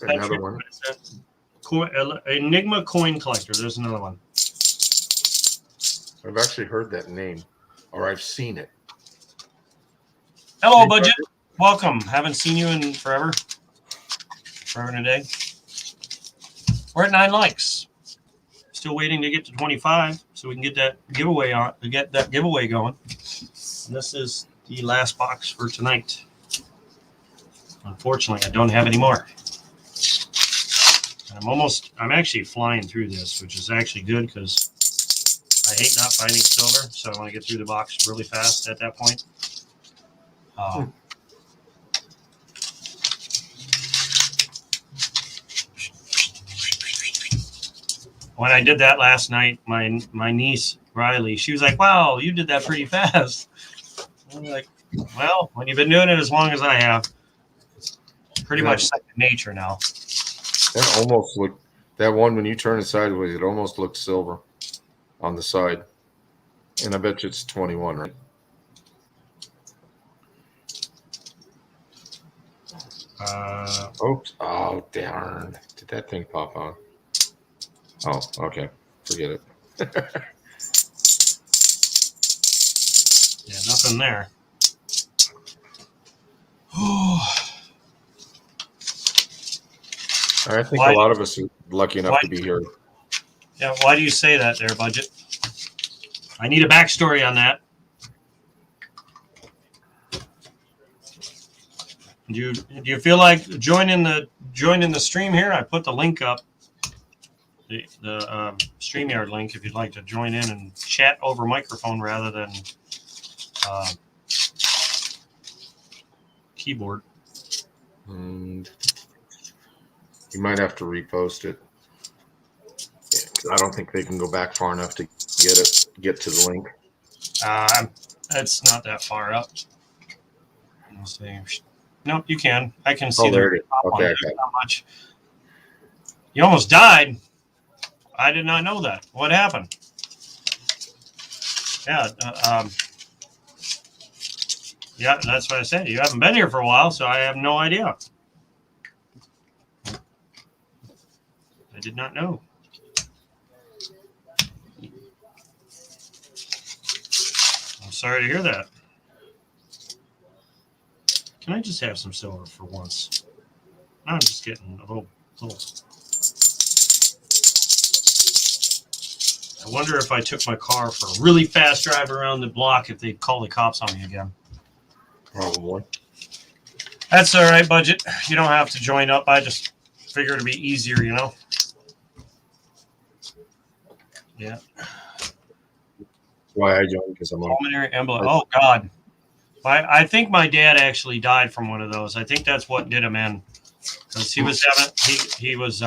Another one. Enigma coin collector. There's another one. I've actually heard that name, or I've seen it. Hello, Budget. Welcome. Haven't seen you in forever. Forever and a day. We're at 9 likes. Still waiting to get to 25 so we can get that giveaway going. And this is the last box for tonight. Unfortunately, I don't have any more. I'm actually flying through this, which is actually good because I hate not finding silver, so I want to get through the box really fast at that point. When I did that last night, my niece, Riley, she was like, wow, you did that pretty fast. I was like, well, when you've been doing it as long as I have, it's pretty much second nature now. That almost looked, that one, when you turn it sideways, it almost looked silver on the side. And I bet you it's 21, right? Oops. Oh, darn. Did that thing pop on? Oh, okay. Forget it. Yeah, nothing there. I think a lot of us are lucky enough to be here. Yeah, why do you say that there, Budget? I need a backstory on that. Do you feel like joining the stream here? I put the link up, the StreamYard link, if you'd like to join in and chat over microphone rather than keyboard. You might have to repost it. Yeah, I don't think they can go back far enough to get to the link. It's not that far up. I'll see. No, you can. I can see there it is. Okay. Not much. You almost died. I did not know that. What happened? Yeah. Yeah, that's what I said. You haven't been here for a while, so I have no idea. I did not know. I'm sorry to hear that. Can I just have some silver for once? I'm just getting a little. I wonder if I took my car for a really fast drive around the block, if they'd call the cops on me again. Probably. That's all right, Budget. You don't have to join up. I just figured it'd be easier, you know? Yeah. Why I joined, because I'm on. Pulmonary embolism. Oh, God. I think my dad actually died from one of those. I think that's what did him in. Because he was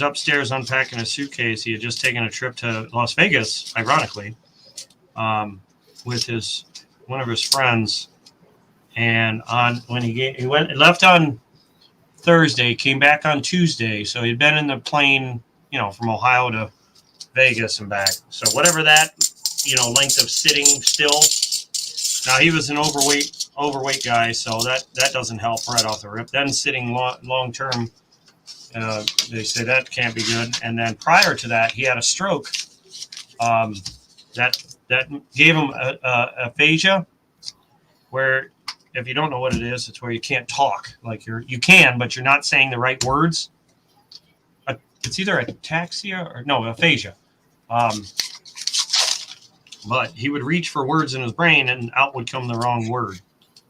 upstairs unpacking a suitcase. He had just taken a trip to Las Vegas, ironically, with one of his friends. And when he left on Thursday, came back on Tuesday. So he'd been in the plane, from Ohio to Vegas and back. So whatever that, length of sitting still. Now he was an overweight guy, so that doesn't help right off the rip. Then sitting long term, they say that can't be good. And then prior to that, he had a stroke. That gave him aphasia, where if you don't know what it is, it's where you can't talk. Like you can, but you're not saying the right words. It's either ataxia or aphasia. But he would reach for words in his brain and out would come the wrong word.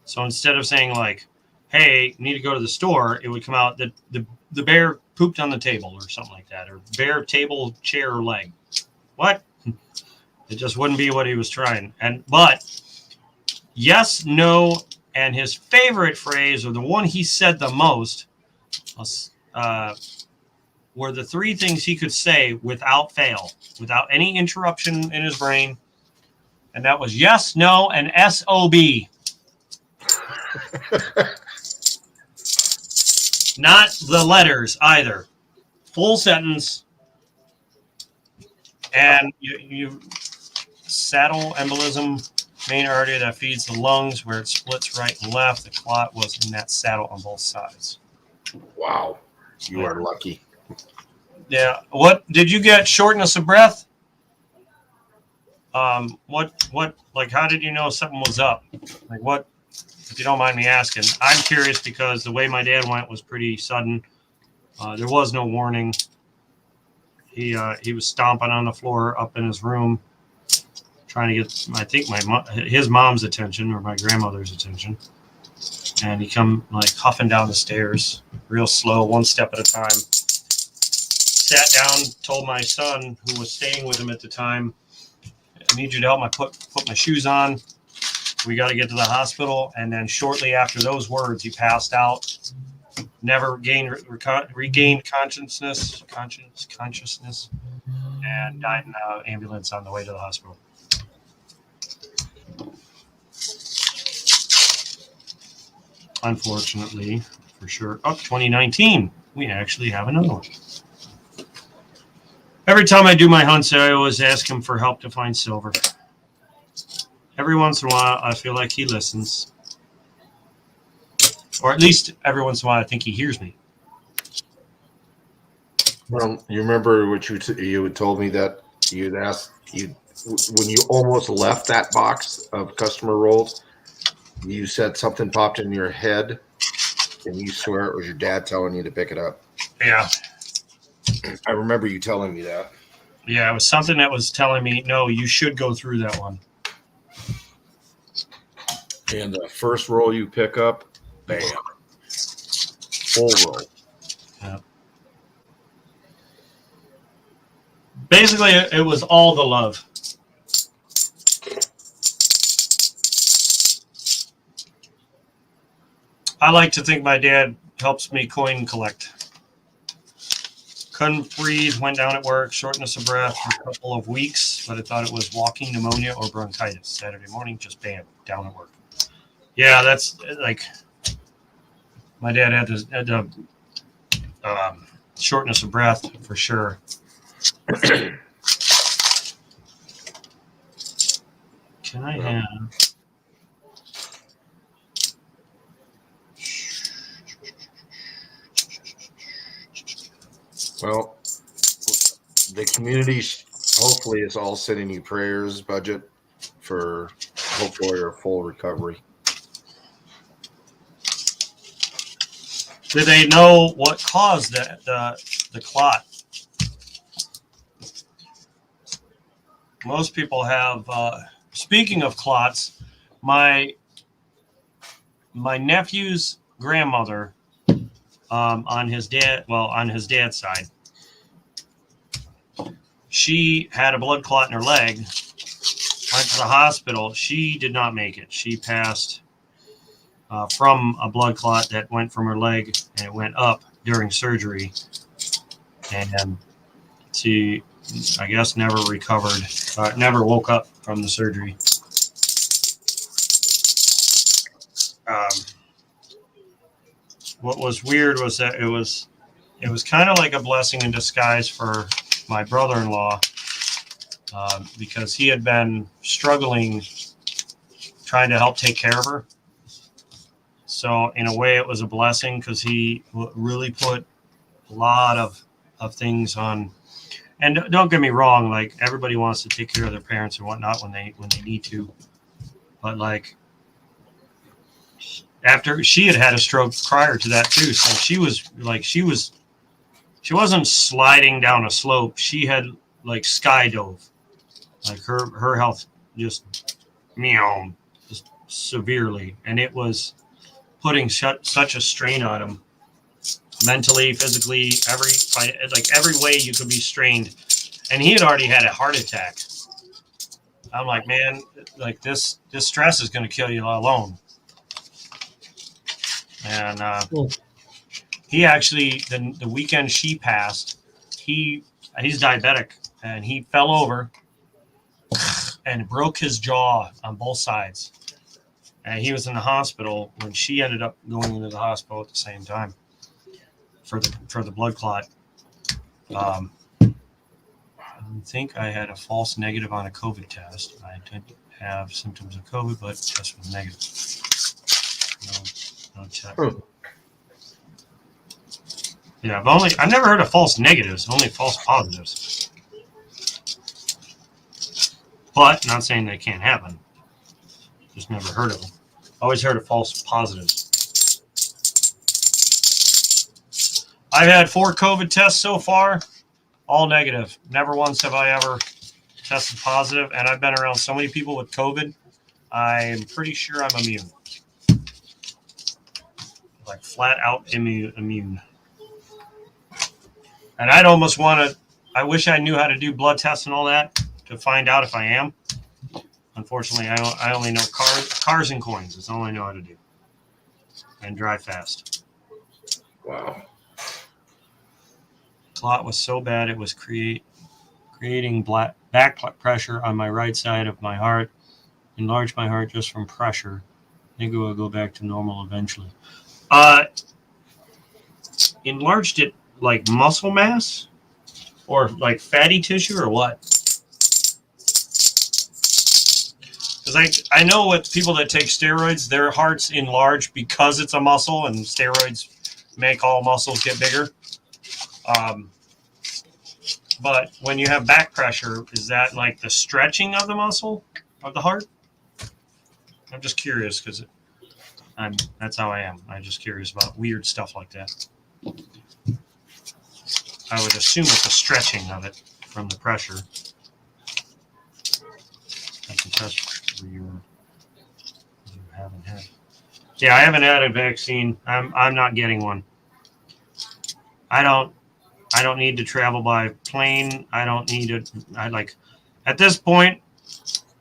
So instead of saying like, hey, need to go to the store, it would come out that the bear pooped on the table or something like that, or bear, table, chair, leg. What? It just wouldn't be what he was trying. But yes, no, and his favorite phrase, or the one he said the most, were the three things he could say without fail, without any interruption in his brain. And that was yes, no, and SOB. Not the letters either. Full sentence. And you saddle embolism, main artery that feeds the lungs, where it splits right and left. The clot was in that saddle on both sides. Wow. You are lucky. Yeah. What did you get? Shortness of breath? What, like, how did you know something was up? Like, what, if you don't mind me asking? I'm curious because the way my dad went was pretty sudden. There was no warning. He was stomping on the floor up in his room, trying to get, I think, his mom's attention or my grandmother's attention. And he come like huffing down the stairs, real slow, one step at a time. Sat down, told my son, who was staying with him at the time, I need you to help me put my shoes on. We got to get to the hospital. And then shortly after those words, he passed out. Never regained consciousness, and died in an ambulance on the way to the hospital. Unfortunately, for sure. 2019, we actually have another one. Every time I do my hunts, I always ask him for help to find silver. Every once in a while, I feel like he listens. Or at least every once in a while, I think he hears me. Well, you remember what you had told me that you'd asked when you almost left that box of customer rolls, you said something popped in your head, and you swear it was your dad telling you to pick it up. Yeah. I remember you telling me that. Yeah, it was something that was telling me, no, you should go through that one. And the first roll you pick up, bam, full roll. Yeah. Basically, it was all the love. I like to think my dad helps me coin collect. Couldn't breathe, went down at work, shortness of breath for a couple of weeks, but I thought it was walking pneumonia or bronchitis. Saturday morning, just bam, down at work. Yeah, that's like my dad had shortness of breath for sure. Can I have? Well, the community hopefully is all sending you prayers, budget, for hopefully a full recovery. Do they know what caused the clot? Most people have. Speaking of clots, my nephew's grandmother, on his dad's side, she had a blood clot in her leg. Went to the hospital. She did not make it. She passed from a blood clot that went from her leg and it went up during surgery. And she, I guess, never recovered, never woke up from the surgery. What was weird was that it was kind of like a blessing in disguise for my brother-in-law, because he had been struggling trying to help take care of her. So in a way, it was a blessing because he really put a lot of things on. And don't get me wrong, like everybody wants to take care of their parents and whatnot when they need to, but like after she had a stroke prior to that too, so she wasn't sliding down a slope. She had like skydove, like her health just severely, and it was putting such a strain on him. Mentally, physically, every way you could be strained. And he had already had a heart attack. I'm like, man, like this stress is going to kill you alone. And he actually the weekend she passed, he's diabetic and he fell over and broke his jaw on both sides. And he was in the hospital when she ended up going into the hospital at the same time for the blood clot. I think I had a false negative on a COVID test. I didn't have symptoms of COVID, but test was negative. No check. Yeah, I've never heard of false negatives, only false positives. But not saying they can't happen. Just never heard of them. Always heard of false positives. I've had 4 COVID tests so far, all negative. Never once have I ever tested positive, and I've been around so many people with COVID, I'm pretty sure I'm immune. Like flat out immune. And I'd almost want to, I wish I knew how to do blood tests and all that to find out if I am. Unfortunately, I only know cars and coins. That's all I know how to do. And drive fast. Wow. Clot was so bad it was creating back pressure on my right side of my heart. Enlarged my heart just from pressure. I think it will go back to normal eventually. Enlarged it like muscle mass or like fatty tissue or what? Because I know with people that take steroids, their hearts enlarge because it's a muscle, and steroids make all muscles get bigger. But when you have back pressure, is that like the stretching of the muscle of the heart? I'm just curious because that's how I am. I'm just curious about weird stuff like that. I would assume it's a stretching of it from the pressure. I can test for you haven't had. Yeah, I haven't had a vaccine. I'm not getting one. I don't need to travel by plane. I don't need to. At this point,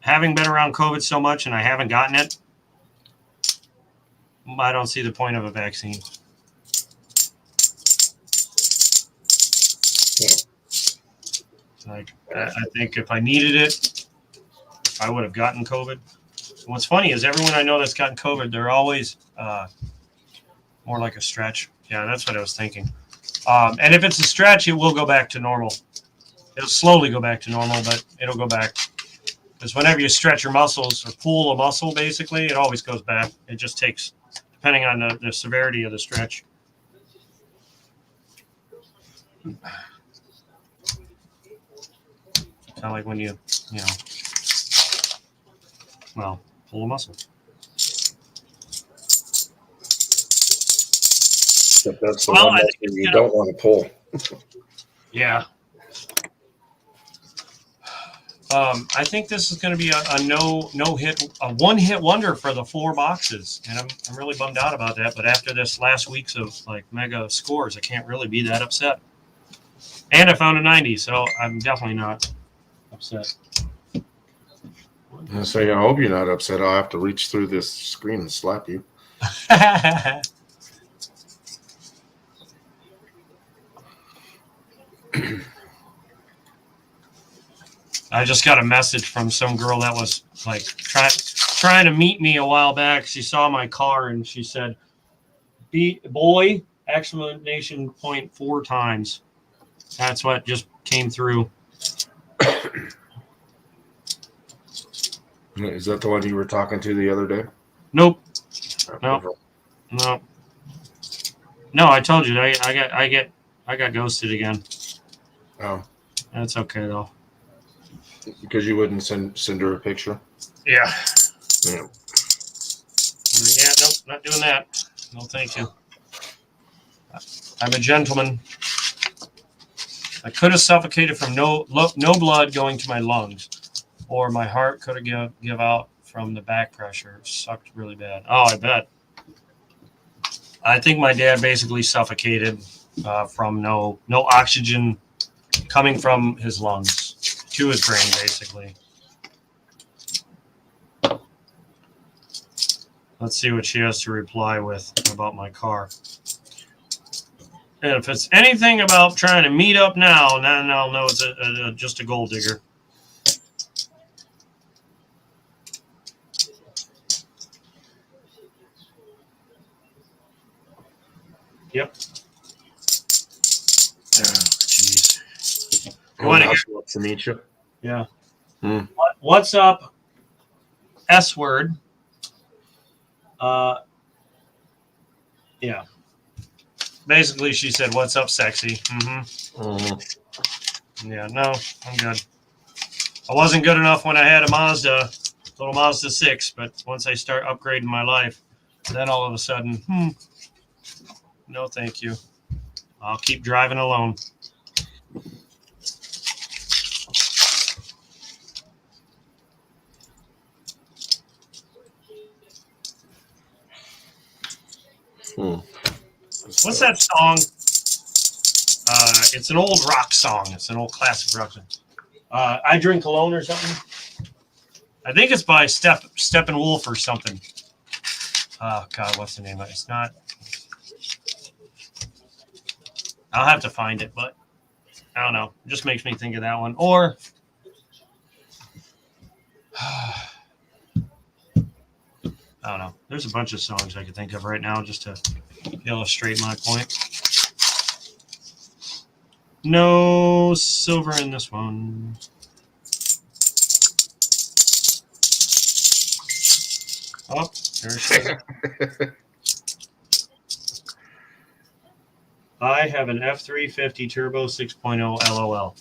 having been around COVID so much and I haven't gotten it, I don't see the point of a vaccine. I think if I needed it, I would have gotten COVID. What's funny is everyone I know that's gotten COVID, they're always more like a stretch. Yeah, that's what I was thinking. And if it's a stretch, it will go back to normal. It'll slowly go back to normal, but it'll go back. Because whenever you stretch your muscles or pull a muscle, basically, it always goes back. It just takes, depending on the severity of the stretch. Kind of like when you pull a muscle. But that's the one muscle you don't want to pull. Yeah. I think this is going to be a one-hit wonder for the 4 boxes, and I'm really bummed out about that. But after this last week's of like mega scores, I can't really be that upset. And I found a 90, so I'm definitely not upset. So I hope you're not upset. I'll have to reach through this screen and slap you. I just got a message from some girl that was like trying to meet me a while back. She saw my car and she said, "Boy!" exclamation point 4 times. That's what just came through. Is that the one you were talking to the other day? Nope. No. No, I told you I got ghosted again. Oh. That's okay though. Because you wouldn't send her a picture? Yeah. Yeah. Yeah, nope, not doing that. No, thank you. I'm a gentleman. I could have suffocated from no blood going to my lungs, or my heart could have give out from the back pressure. It sucked really bad. Oh, I bet. I think my dad basically suffocated from no oxygen coming from his lungs to his brain, basically. Let's see what she has to reply with about my car. if it's anything about trying to meet up now, then I'll know it's just a gold digger. Yep. Oh, jeez. You want to hear? To meet you. Yeah. Hmm. What's up? S word. Yeah. Basically, she said, "What's up, sexy?" Yeah. No, I'm good. I wasn't good enough when I had a little Mazda 6, but once I start upgrading my life, then all of a sudden, no, thank you. I'll keep driving alone. What's that song? It's an old rock song. It's an old classic rock song. I Drink Alone or something. I think it's by Steppenwolf or something. Oh, God, what's the name of it? It's not. I'll have to find it, but I don't know. It just makes me think of that one. Or I don't know. There's a bunch of songs I could think of right now just to illustrate my point. No silver in this one. Oh, there she is. I have an F350 Turbo 6.0 LOL.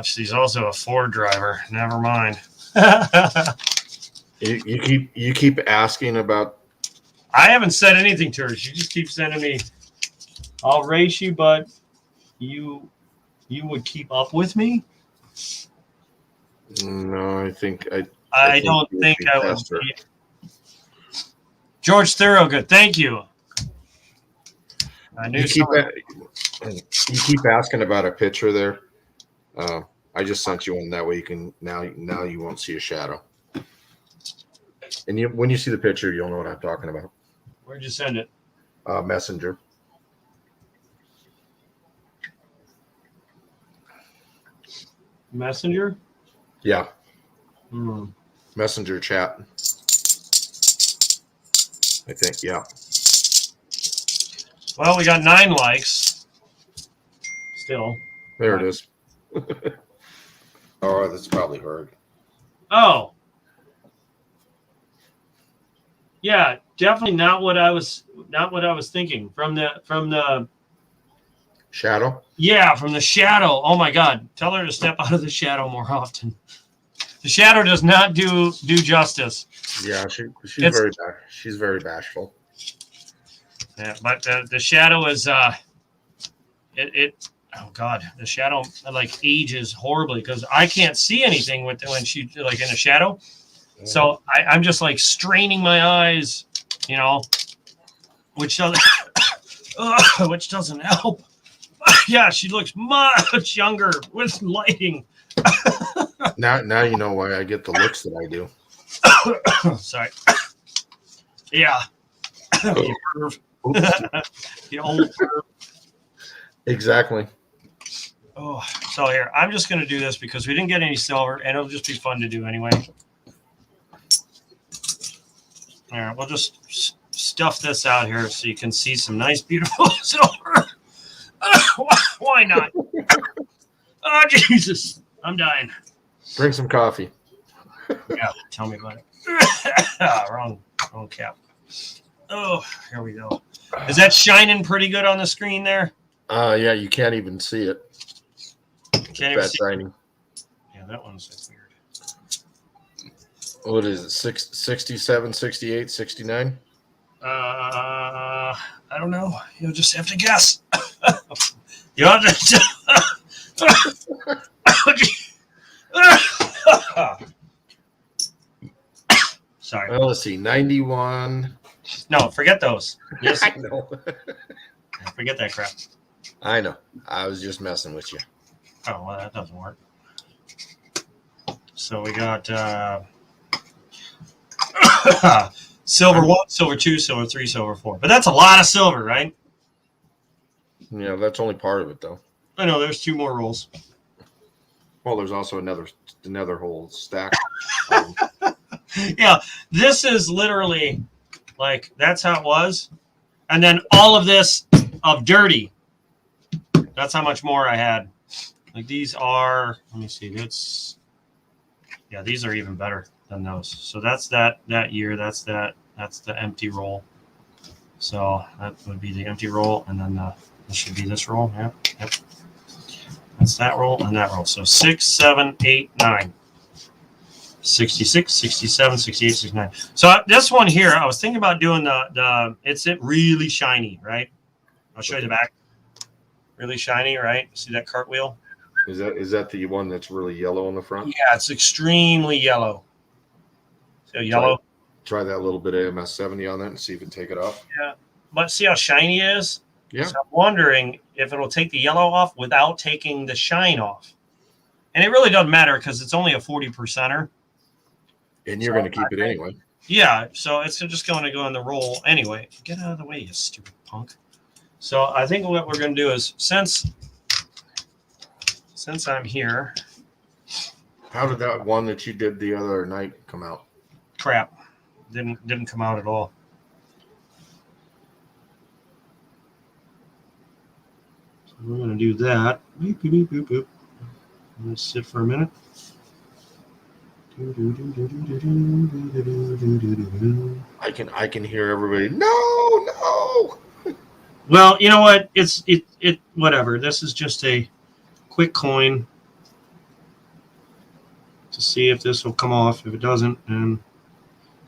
She's also a Ford driver. Never mind. You keep asking about. I haven't said anything to her. She just keeps sending me, "I'll race you, but you would keep up with me." No, I think I don't think I would. George Thorogood, thank you. I knew you keep asking about a picture there. I just sent you one that way you can now you won't see a shadow. And when you see the picture, you'll know what I'm talking about. Where'd you send it? Messenger. Messenger? Yeah. Messenger chat. I think, yeah. Well, we got 9 likes. Still. There it is. Oh, that's probably her. Oh. Yeah, definitely not what I was thinking. From the shadow? Yeah, from the shadow. Oh my God. Tell her to step out of the shadow more often. The shadow does not do justice. Yeah, she's very bashful. Yeah, but the shadow is it oh God, the shadow like ages horribly because I can't see anything when she like in the shadow. So I'm just like straining my eyes, which doesn't help. Yeah, she looks much younger with lighting. Now you know why I get the looks that I do. Sorry. Yeah. You perv. The old perv. Exactly. Oh, so here, I'm just going to do this because we didn't get any silver, and it'll just be fun to do anyway. All right, we'll just stuff this out here so you can see some nice, beautiful silver. Why not? Oh, Jesus. I'm dying. Drink some coffee. Yeah, tell me about it. Wrong cap. Oh, here we go. Is that shining pretty good on the screen there? Yeah, you can't even see it. Can't even see shining. Yeah, that one's weird. What is it? 67, 68, 69? I don't know. You'll just have to guess. You'll have to. Sorry. Well, let's see. 91. No, forget those. Yes. I know. Forget that crap. I know. I was just messing with you. Oh, well, that doesn't work. So we got silver 1, silver 2, silver 3, silver 4. But that's a lot of silver, right? Yeah, that's only part of it, though. I know there's 2 more rolls. Well, there's also another whole stack. Yeah, this is literally like that's how it was, and then all of this of dirty. That's how much more I had. Like these are. Let me see. These are even better than those. So that's that year. That's the empty roll. So that would be the empty roll, and then this should be this roll. Yep. That's that roll and that roll. So 6, 7, 8, 9. 66, 67, 68, 69. So this one here, I was thinking about doing it's really shiny, right? I'll show you the back. Really shiny, right? See that cartwheel? Is that the one that's really yellow on the front? Yeah, it's extremely yellow. So yellow. Try that little bit of MS70 on that and see if it take it off. Yeah. But see how shiny it is? Yeah. So I'm wondering if it'll take the yellow off without taking the shine off. And it really doesn't matter because it's only a 40%er. And you're going to keep it anyway. Yeah, so it's just going to go in the roll anyway. Get out of the way, you stupid punk. So I think what we're going to do is since I'm here. How did that one that you did the other night come out? Crap. Didn't come out at all. So we're going to do that. Boop, boop, boop, boop. I'm going to sit for a minute. I can hear everybody. No. Well, you know what? It's whatever. This is just a quick coin to see if this will come off. If it doesn't, and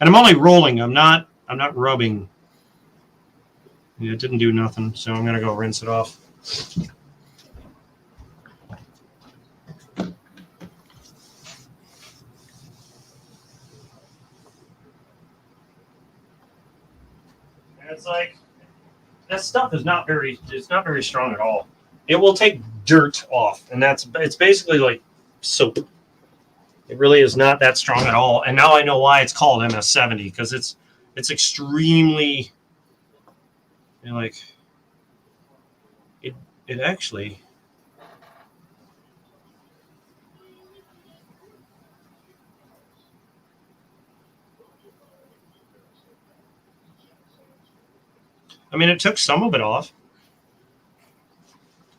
I'm only rolling. I'm not rubbing. Yeah, it didn't do nothing, so I'm gonna go rinse it off. And it's like that stuff is not very strong at all. It will take dirt off, and it's basically like soap. It really is not that strong at all. And now I know why it's called MS70 because it's extremely like it actually. I mean, it took some of it off.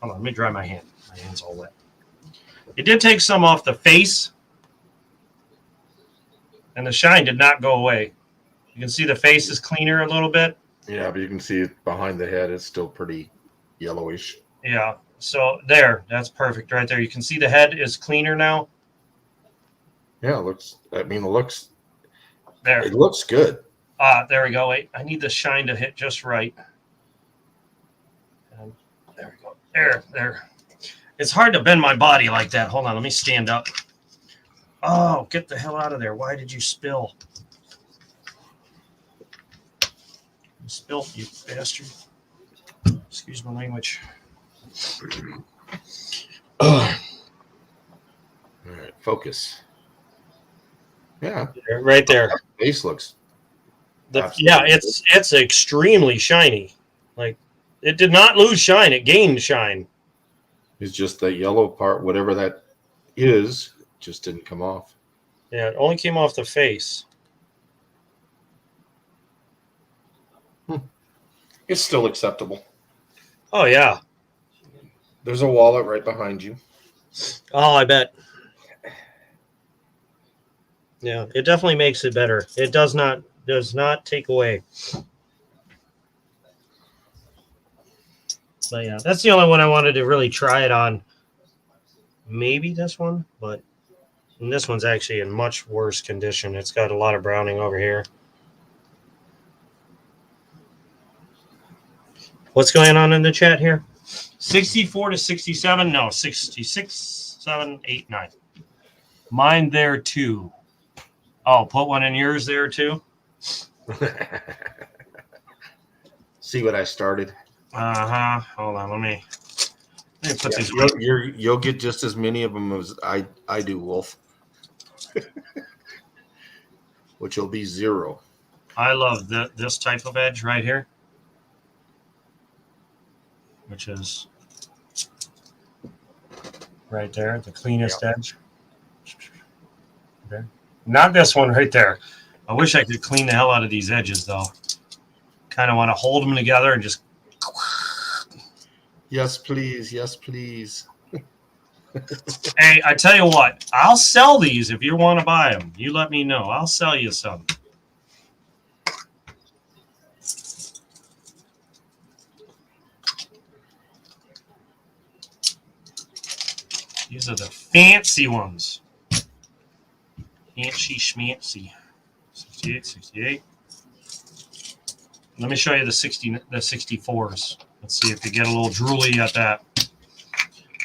Hold on, let me dry my hand. My hand's all wet. It did take some off the face, and the shine did not go away. You can see the face is cleaner a little bit. Yeah, but you can see it behind the head. It's still pretty yellowish. Yeah, so that's perfect right there. You can see the head is cleaner now. Yeah, it looks There. It looks good. There we go. Wait, I need the shine to hit just right. And there we go. There. It's hard to bend my body like that. Hold on, let me stand up. Oh, get the hell out of there. Why did you spill? You spilled, you bastard. Excuse my language. All right, focus. Yeah. Right there. Face looks. It's extremely shiny. Like it did not lose shine; it gained shine. It's just the yellow part, whatever that is, just didn't come off. Yeah, it only came off the face. It's still acceptable. Oh yeah. There's a wallet right behind you. Oh, I bet. Yeah, it definitely makes it better. It does not take away. But yeah, that's the only one I wanted to really try it on. Maybe this one, but this one's actually in much worse condition. It's got a lot of browning over here. What's going on in the chat here? 64 to 67? No, 66, 7, 8, 9. Mine there too. Oh, put one in yours there too? See what I started? Uh-huh. Hold on, let me put these. You'll get just as many of them as I do, Wolf. Which will be 0. I love this type of edge right here. which is right there, the cleanest edge. Okay. Not this one right there. I wish I could clean the hell out of these edges, though. Kind of want to hold them together and just... Yes, please. Yes, please. Hey, I tell you what, I'll sell these if you want to buy them. You let me know. I'll sell you some. These are the fancy ones. Fancy schmancy. 68, 68. Let me show you the 64s. Let's see if you get a little drooly at that.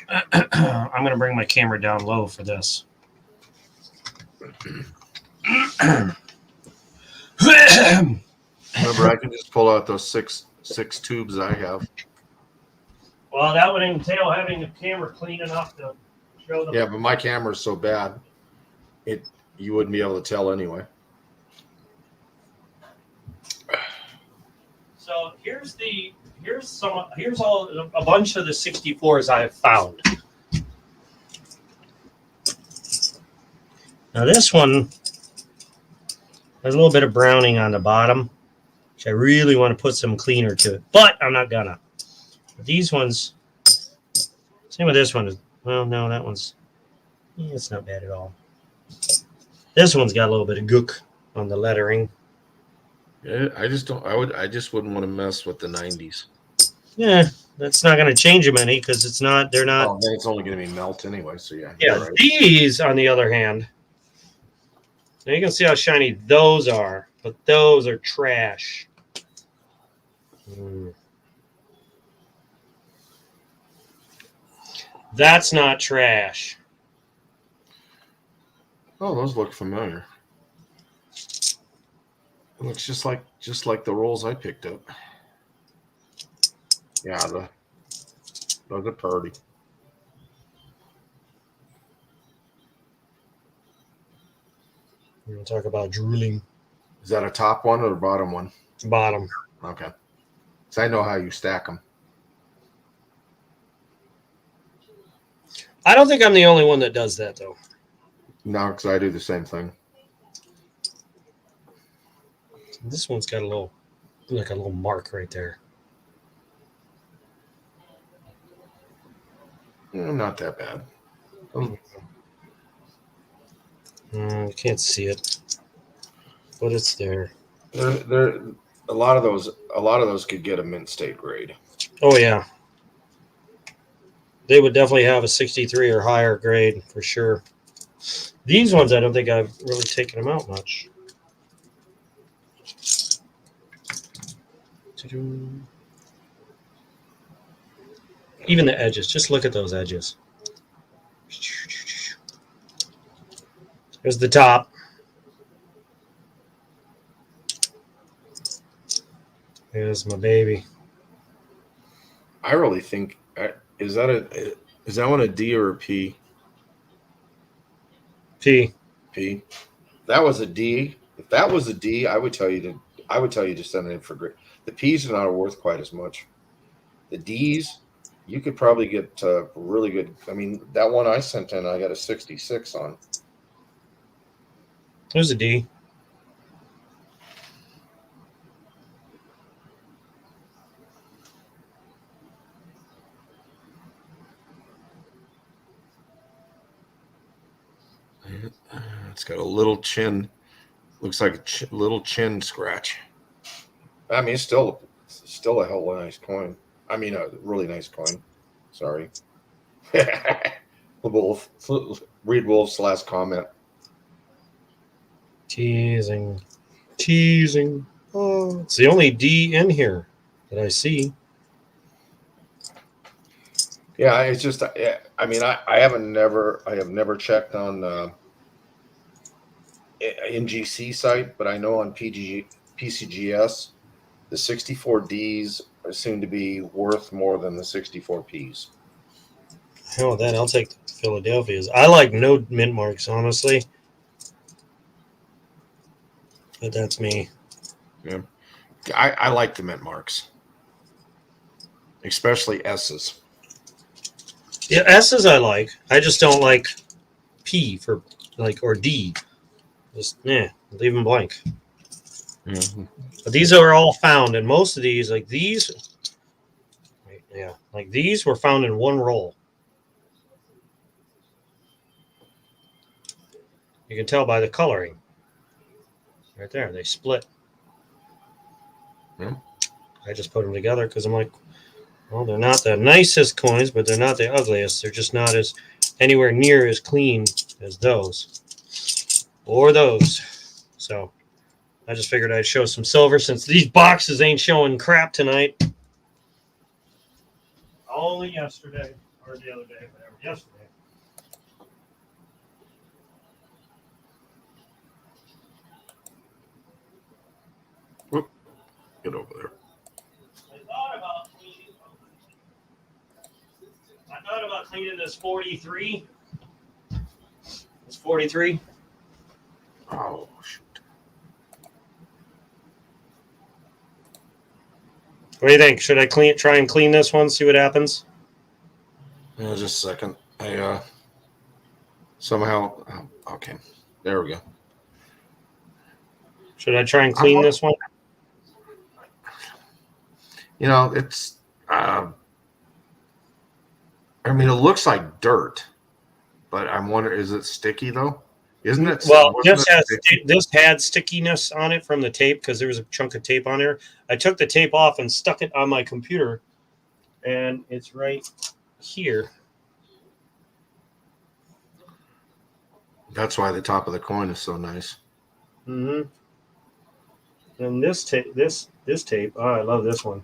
I'm going to bring my camera down low for this. Remember, I can just pull out those six tubes I have. Well, that would entail having the camera clean enough to show them. Yeah, but my camera's so bad, you wouldn't be able to tell anyway. So here's a bunch of the 64s I've found. Now this one has a little bit of browning on the bottom, which I really want to put some cleaner to it, but I'm not gonna. But these ones, same with this one. Well, no, that one's, it's not bad at all. This one's got a little bit of gook on the lettering. Yeah, I just wouldn't want to mess with the 90s. Yeah, that's not going to change them any because they're not. Oh, then it's only going to be melt anyway. So yeah. Yeah, Right. These, on the other hand, now you can see how shiny those are, but those are trash. That's not trash. Oh, those look familiar. It looks just like the rolls I picked up. Yeah, those are pretty. We're going to talk about drooling. Is that a top one or a bottom one? Bottom. Okay. So I know how you stack them. I don't think I'm the only one that does that, though. No, because I do the same thing. This one's got a little mark right there. Not that bad. You can't see it, but it's there. There, a lot of those could get a mint state grade. Oh yeah, they would definitely have a 63 or higher grade for sure. These ones, I don't think I've really taken them out much. Even the edges, just look at those edges. There's the top. There's my baby. I really think is that one a D or a P? P. P. That was a D. If that was a D, I would tell you to send it in for grade. The P's are not worth quite as much. The D's, you could probably get really good. I mean, that one I sent in, I got a 66 on. There's a D. It's got a little chin. Looks like a little chin scratch. I mean, it's still a hell of a nice coin. I mean, a really nice coin. Sorry. Wolf. Read Wolf's last comment. Teasing. Oh, it's the only D in here that I see. Yeah, it's just. I mean, I have never checked on NGC site, but I know on PCGS, the 64Ds seem to be worth more than the 64Ps. Hell with that, I'll take the Philadelphia's. I like no mint marks, honestly. But that's me. Yeah, I like the mint marks. especially S's. Yeah, S's I like. I just don't like P for like or D. Just leave them blank. Mm-hmm. But these are all found, and most of these, like these, like these were found in one roll. You can tell by the coloring. Right there, they split. Yeah. I just put them together because I'm like, well, they're not the nicest coins, but they're not the ugliest. They're just not as anywhere near as clean as those or those. So I just figured I'd show some silver since these boxes ain't showing crap tonight. Only yesterday or the other day, whatever. Yesterday. Whoop. Get over there. I thought about cleaning this 43. It's 43. Oh, shoot. What do you think? Should I try and clean this one, see what happens? Yeah, just a second. I somehow. Oh, okay. There we go. Should I try and clean this one? You know, it's. I mean, it looks like dirt, but I'm wondering, is it sticky though? Isn't it? Well, this had stickiness on it from the tape because there was a chunk of tape on there. I took the tape off and stuck it on my computer, and it's right here. That's why the top of the coin is so nice. Mm-hmm. And this tape, this tape. Oh, I love this one.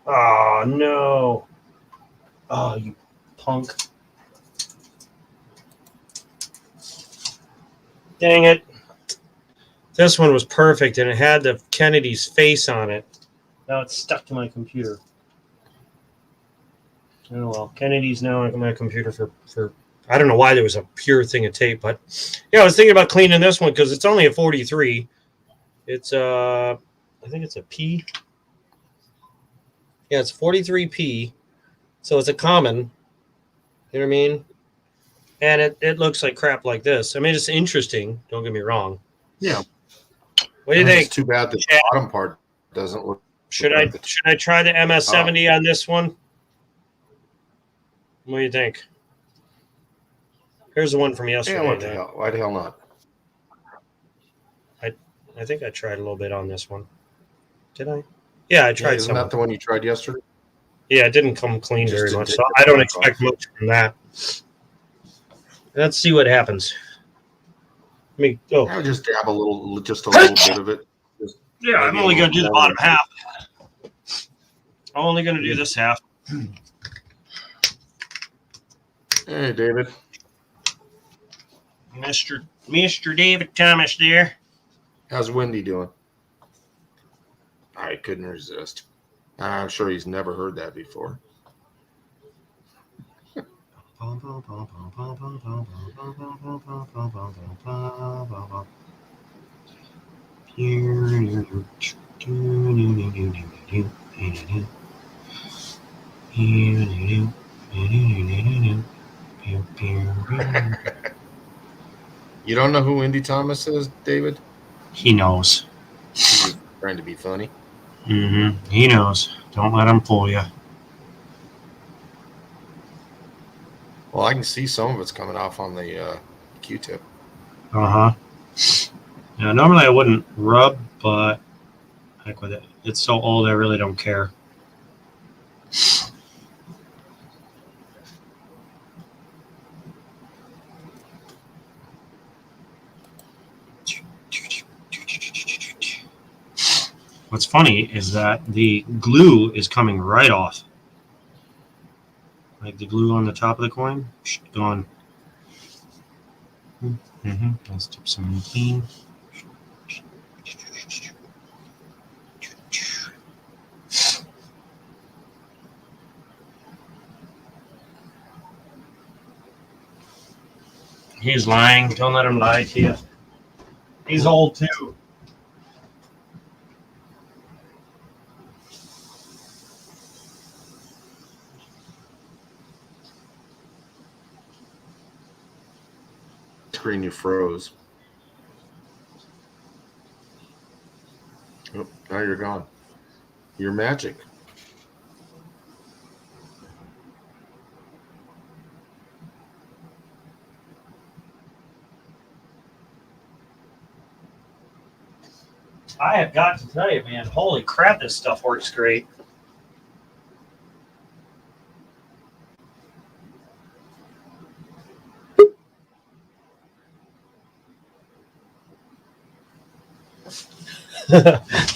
Oh no! Oh, you punk! Dang it! This one was perfect, and it had the Kennedy's face on it. Now it's stuck to my computer. Oh well, Kennedy's now on my computer for I don't know why there was a pure thing of tape, but yeah, I was thinking about cleaning this one because it's only a 43. It's I think it's a P. Yeah, it's 43P, so it's a common. You know what I mean? And it looks like crap like this. I mean, it's interesting. Don't get me wrong. Yeah. What do you think? It's too bad the bottom part doesn't look. Should I try the MS70 on this one? What do you think? Here's the one from yesterday. Yeah, what the hell? Why the hell not? I think I tried a little bit on this one. Did I? Yeah, I tried Isn't some. that the one you tried yesterday? Yeah, it didn't come clean Just very didn't much, take so the I don't back expect off. much from that. Let's see what happens. I would just dab a little bit of it. Just Yeah, I'm maybe a only going little to do the more bottom than- half. I'm only going to do this half. Hey, David. Mr. David Thomas there. How's Wendy doing? I couldn't resist. I'm sure he's never heard that before. You don't know who Wendy Thomas is, David? He knows. He's trying to be funny. Mm-hmm. He knows. Don't let him fool you. Well, I can see some of it's coming off on the Q-tip. Uh-huh. Yeah, normally I wouldn't rub, but heck with it. It's so old I really don't care. What's funny is that the glue is coming right off. Like the glue on the top of the coin, gone. Mm-hmm. Let's dip some in clean. He's lying. Don't let him lie to you. He's old too. screen, you froze. Oh, now you're gone. You're magic. I have got to tell you, man, holy crap, this stuff works great.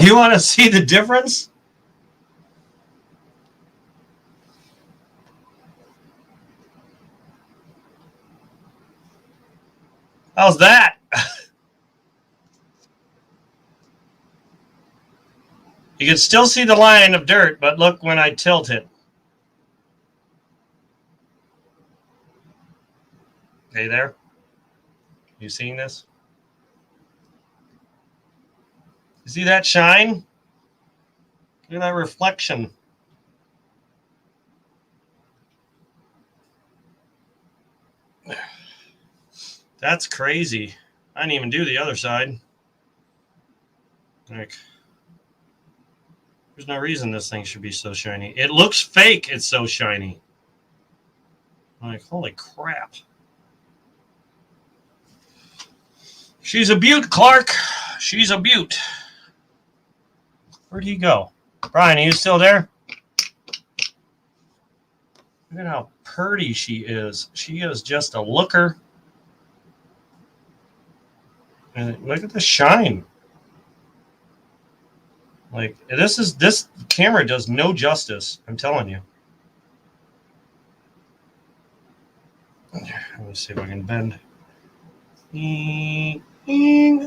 You want to see the difference? How's that? You can still see the line of dirt, but look when I tilt it. Hey there. You seeing this? You see that shine? Look at that reflection. That's crazy. I didn't even do the other side. Like, there's no reason this thing should be so shiny. It looks fake. It's so shiny. Like, holy crap. She's a beaut, Clark. She's a beaut. Where'd he go? Brian, are you still there? Look at how pretty she is. She is just a looker. And look at the shine. Like, this camera does no justice. I'm telling you. Let me see if I can bend.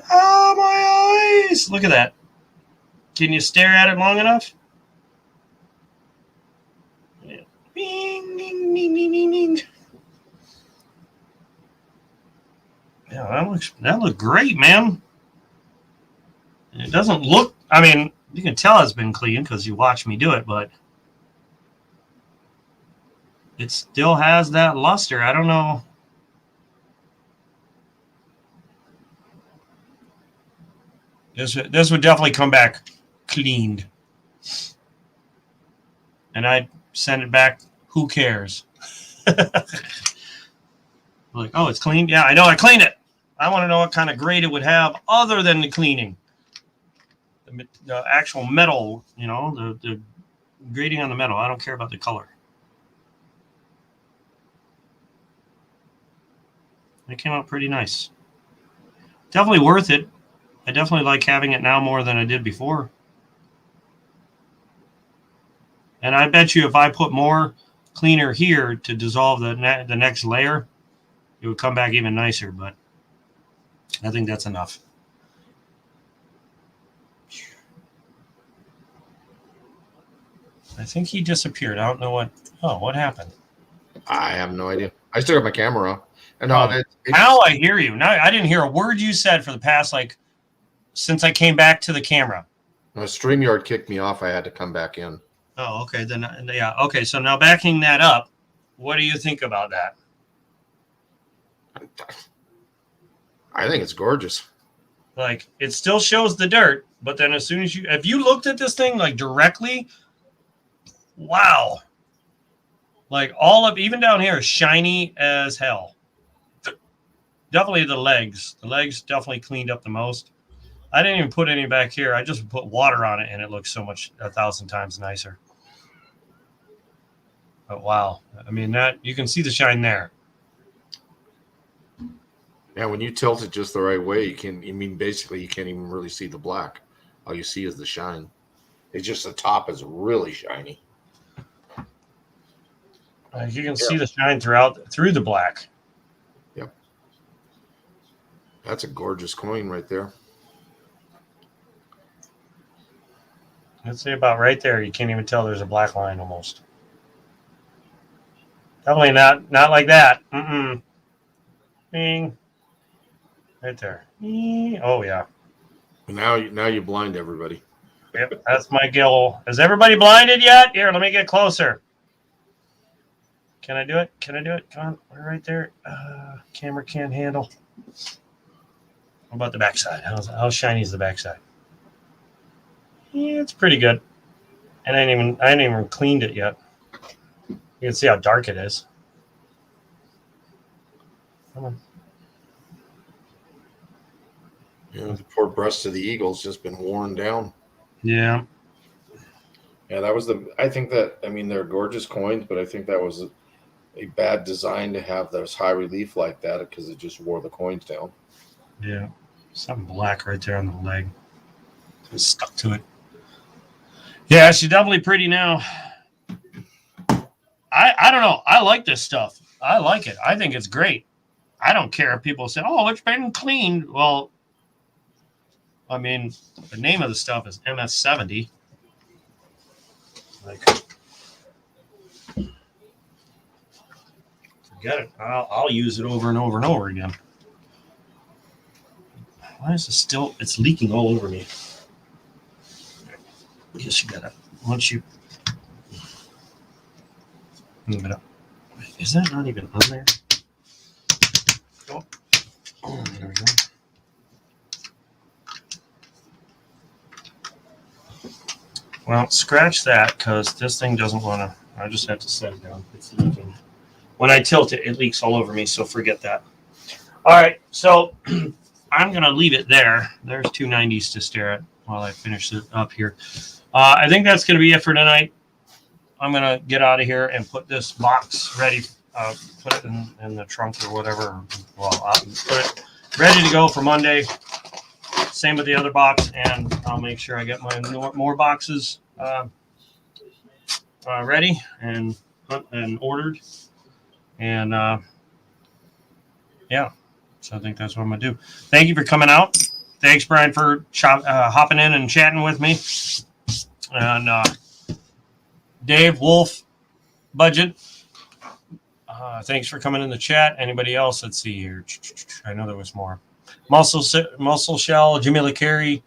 Oh, my eyes. Look at that. Can you stare at it long enough? Yeah. Bing, ding, ding, ding, ding, ding. Yeah, that looks great, man. It doesn't look, I mean, you can tell it's been cleaned because you watched me do it, but it still has that luster. I don't know. This would definitely come back cleaned. And I'd send it back. Who cares? Like, oh, it's cleaned? Yeah, I know I cleaned it. I want to know what kind of grade it would have other than the cleaning. The actual metal, you know, the grading on the metal. I don't care about the color. It came out pretty nice. Definitely worth it. I definitely like having it now more than I did before. And I bet you if I put more cleaner here to dissolve the next layer, it would come back even nicer, but I think that's enough. I think he disappeared. I don't know what happened. I have no idea. I still got my camera on. And now I hear you. Now I didn't hear a word you said for the past, since I came back to the camera. StreamYard kicked me off. I had to come back in. Oh, okay. Then, yeah. Okay. So now backing that up, what do you think about that? I think it's gorgeous. Like, it still shows the dirt, but then as soon as if you looked at this thing like directly, wow. Like even down here is shiny as hell. Definitely the legs. The legs definitely cleaned up the most. I didn't even put any back here. I just put water on it, and it looks so much 1,000 times nicer. But wow, I mean you can see the shine there. Yeah, when you tilt it just the right way, basically you can't even really see the black. All you see is the shine. It's just the top is really shiny. You can see the shine through the black. Yep. That's a gorgeous coin right there. I'd say about right there. You can't even tell there's a black line almost. Definitely not like that. Bing. Right there. Oh, yeah. Now you blind everybody. Yep, that's my gill. Is everybody blinded yet? Here, let me get closer. Can I do it? Come on. We're right there. Camera can't handle. How about the backside? How shiny is the backside? Yeah, it's pretty good. And I ain't even cleaned it yet. You can see how dark it is. Come on. Yeah, the poor breast of the eagle's just been worn down. Yeah. Yeah, that was I think that, I mean, they're gorgeous coins, but I think that was a bad design to have those high relief like that because it just wore the coins down. Yeah. Something black right there on the leg. It's stuck to it. Yeah, she's definitely pretty now. I don't know. I like this stuff. I like it. I think it's great. I don't care if people say, oh, it's been cleaned. Well, I mean, the name of the stuff is MS70. Like, forget it. I'll use it over and over and over again. Why is it still? It's leaking all over me. I guess you gotta, once you move it up. Is that not even on there? Oh, there we go. Well, scratch that because this thing doesn't want to. I just have to set it down. It's leaking. When I tilt it, it leaks all over me, so forget that. All right, so I'm going to leave it there. There's 290s to stare at while I finish it up here. I think that's going to be it for tonight. I'm going to get out of here and put this box ready. Put it in the trunk or whatever. Well, I'll put it ready to go for Monday. Same with the other box, and I'll make sure I get my more boxes ready and ordered. And yeah, so I think that's what I'm gonna do. Thank you for coming out. Thanks, Brian, for hopping in and chatting with me. And Dave, Wolf, Budget. Thanks for coming in the chat. Anybody else? Let's see here. I know there was more. Muscle Shell, Jamila Carey,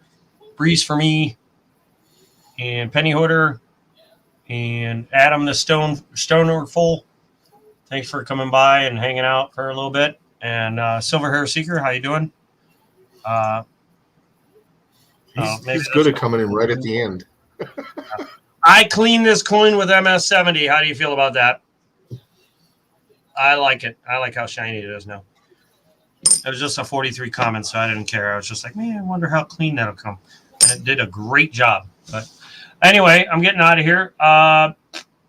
Breeze for Me, and Penny Hoarder, and Adam the Stoner Full. Thanks for coming by and hanging out for a little bit. And Silver Hair Seeker, how you doing? He's good at coming in right at the end. I cleaned this coin with MS70. How do you feel about that? I like it. I like how shiny it is now. It was just a 43 comment, so I didn't care. I was just like, man, I wonder how clean that'll come. And it did a great job. But anyway, I'm getting out of here.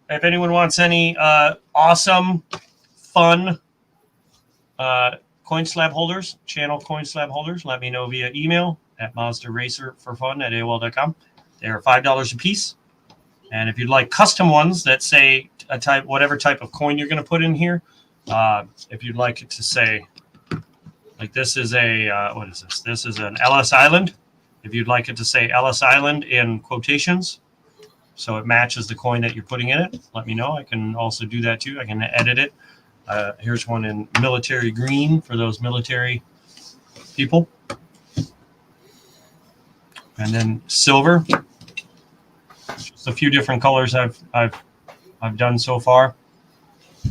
If anyone wants any awesome, fun Coin Slab holders, channel Coin Slab holders, let me know via email at monsterracerforfun@aol.com. They are $5 a piece. And if you'd like custom ones that say whatever type of coin you're going to put in here, if you'd like it to say, like this is what is this? This is an Ellis Island. If you'd like it to say Ellis Island in quotations, so it matches the coin that you're putting in it, let me know. I can also do that too. I can edit it. Here's one in military green for those military people. And then silver. Just a few different colors I've done so far.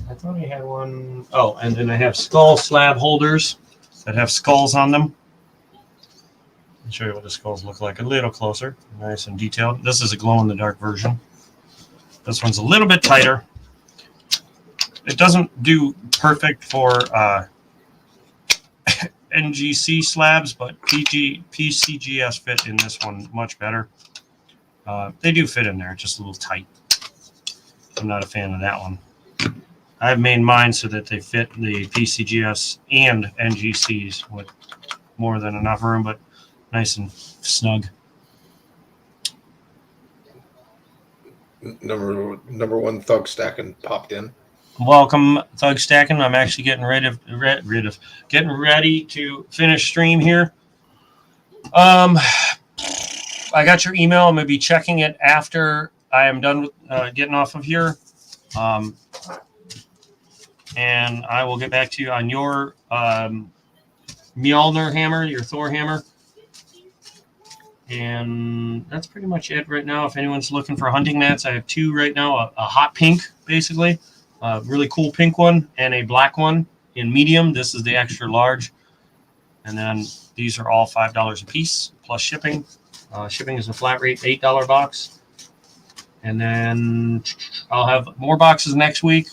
I thought I had one. Oh, and then I have skull slab holders that have skulls on them. I'll show you what the skulls look like a little closer. Nice and detailed. This is a glow-in-the-dark version. This one's a little bit tighter. It doesn't do perfect for NGC slabs, but PCGS fit in this one much better. They do fit in there, just a little tight. I'm not a fan of that one. I've made mine so that they fit the PCGS and NGCs with more than enough room, but nice and snug. Number one thug stacking popped in. Welcome, Thug Stacking. I'm actually getting ready to finish stream here. I got your email. I'm going to be checking it after I am done with getting off of here. And I will get back to you on your Mjolnir hammer, your Thor hammer. And that's pretty much it right now. If anyone's looking for hunting mats, I have two right now, a hot pink, basically. A really cool pink one and a black one in medium. This is the extra large. And then these are all $5 a piece plus shipping. Shipping is a flat rate $8 box. And then I'll have more boxes next week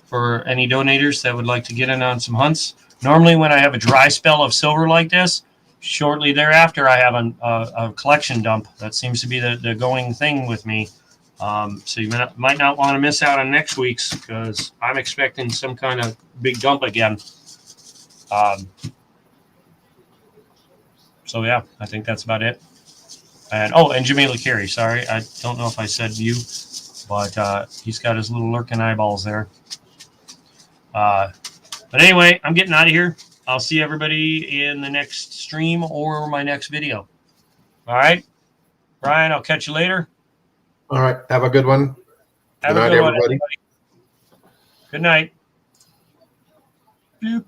for any donators that would like to get in on some hunts. Normally, when I have a dry spell of silver like this, shortly thereafter, I have a collection dump. That seems to be the going thing with me. So you might not want to miss out on next week's because I'm expecting some kind of big dump again. So yeah, I think that's about it. And Jamila Carey. Sorry, I don't know if I said you, but he's got his little lurking eyeballs there. But anyway, I'm getting out of here. I'll see everybody in the next stream or my next video. All right, Brian, I'll catch you later. All right. Have a good one. Have Good a night, good one, everybody. everybody. Good night. Boop.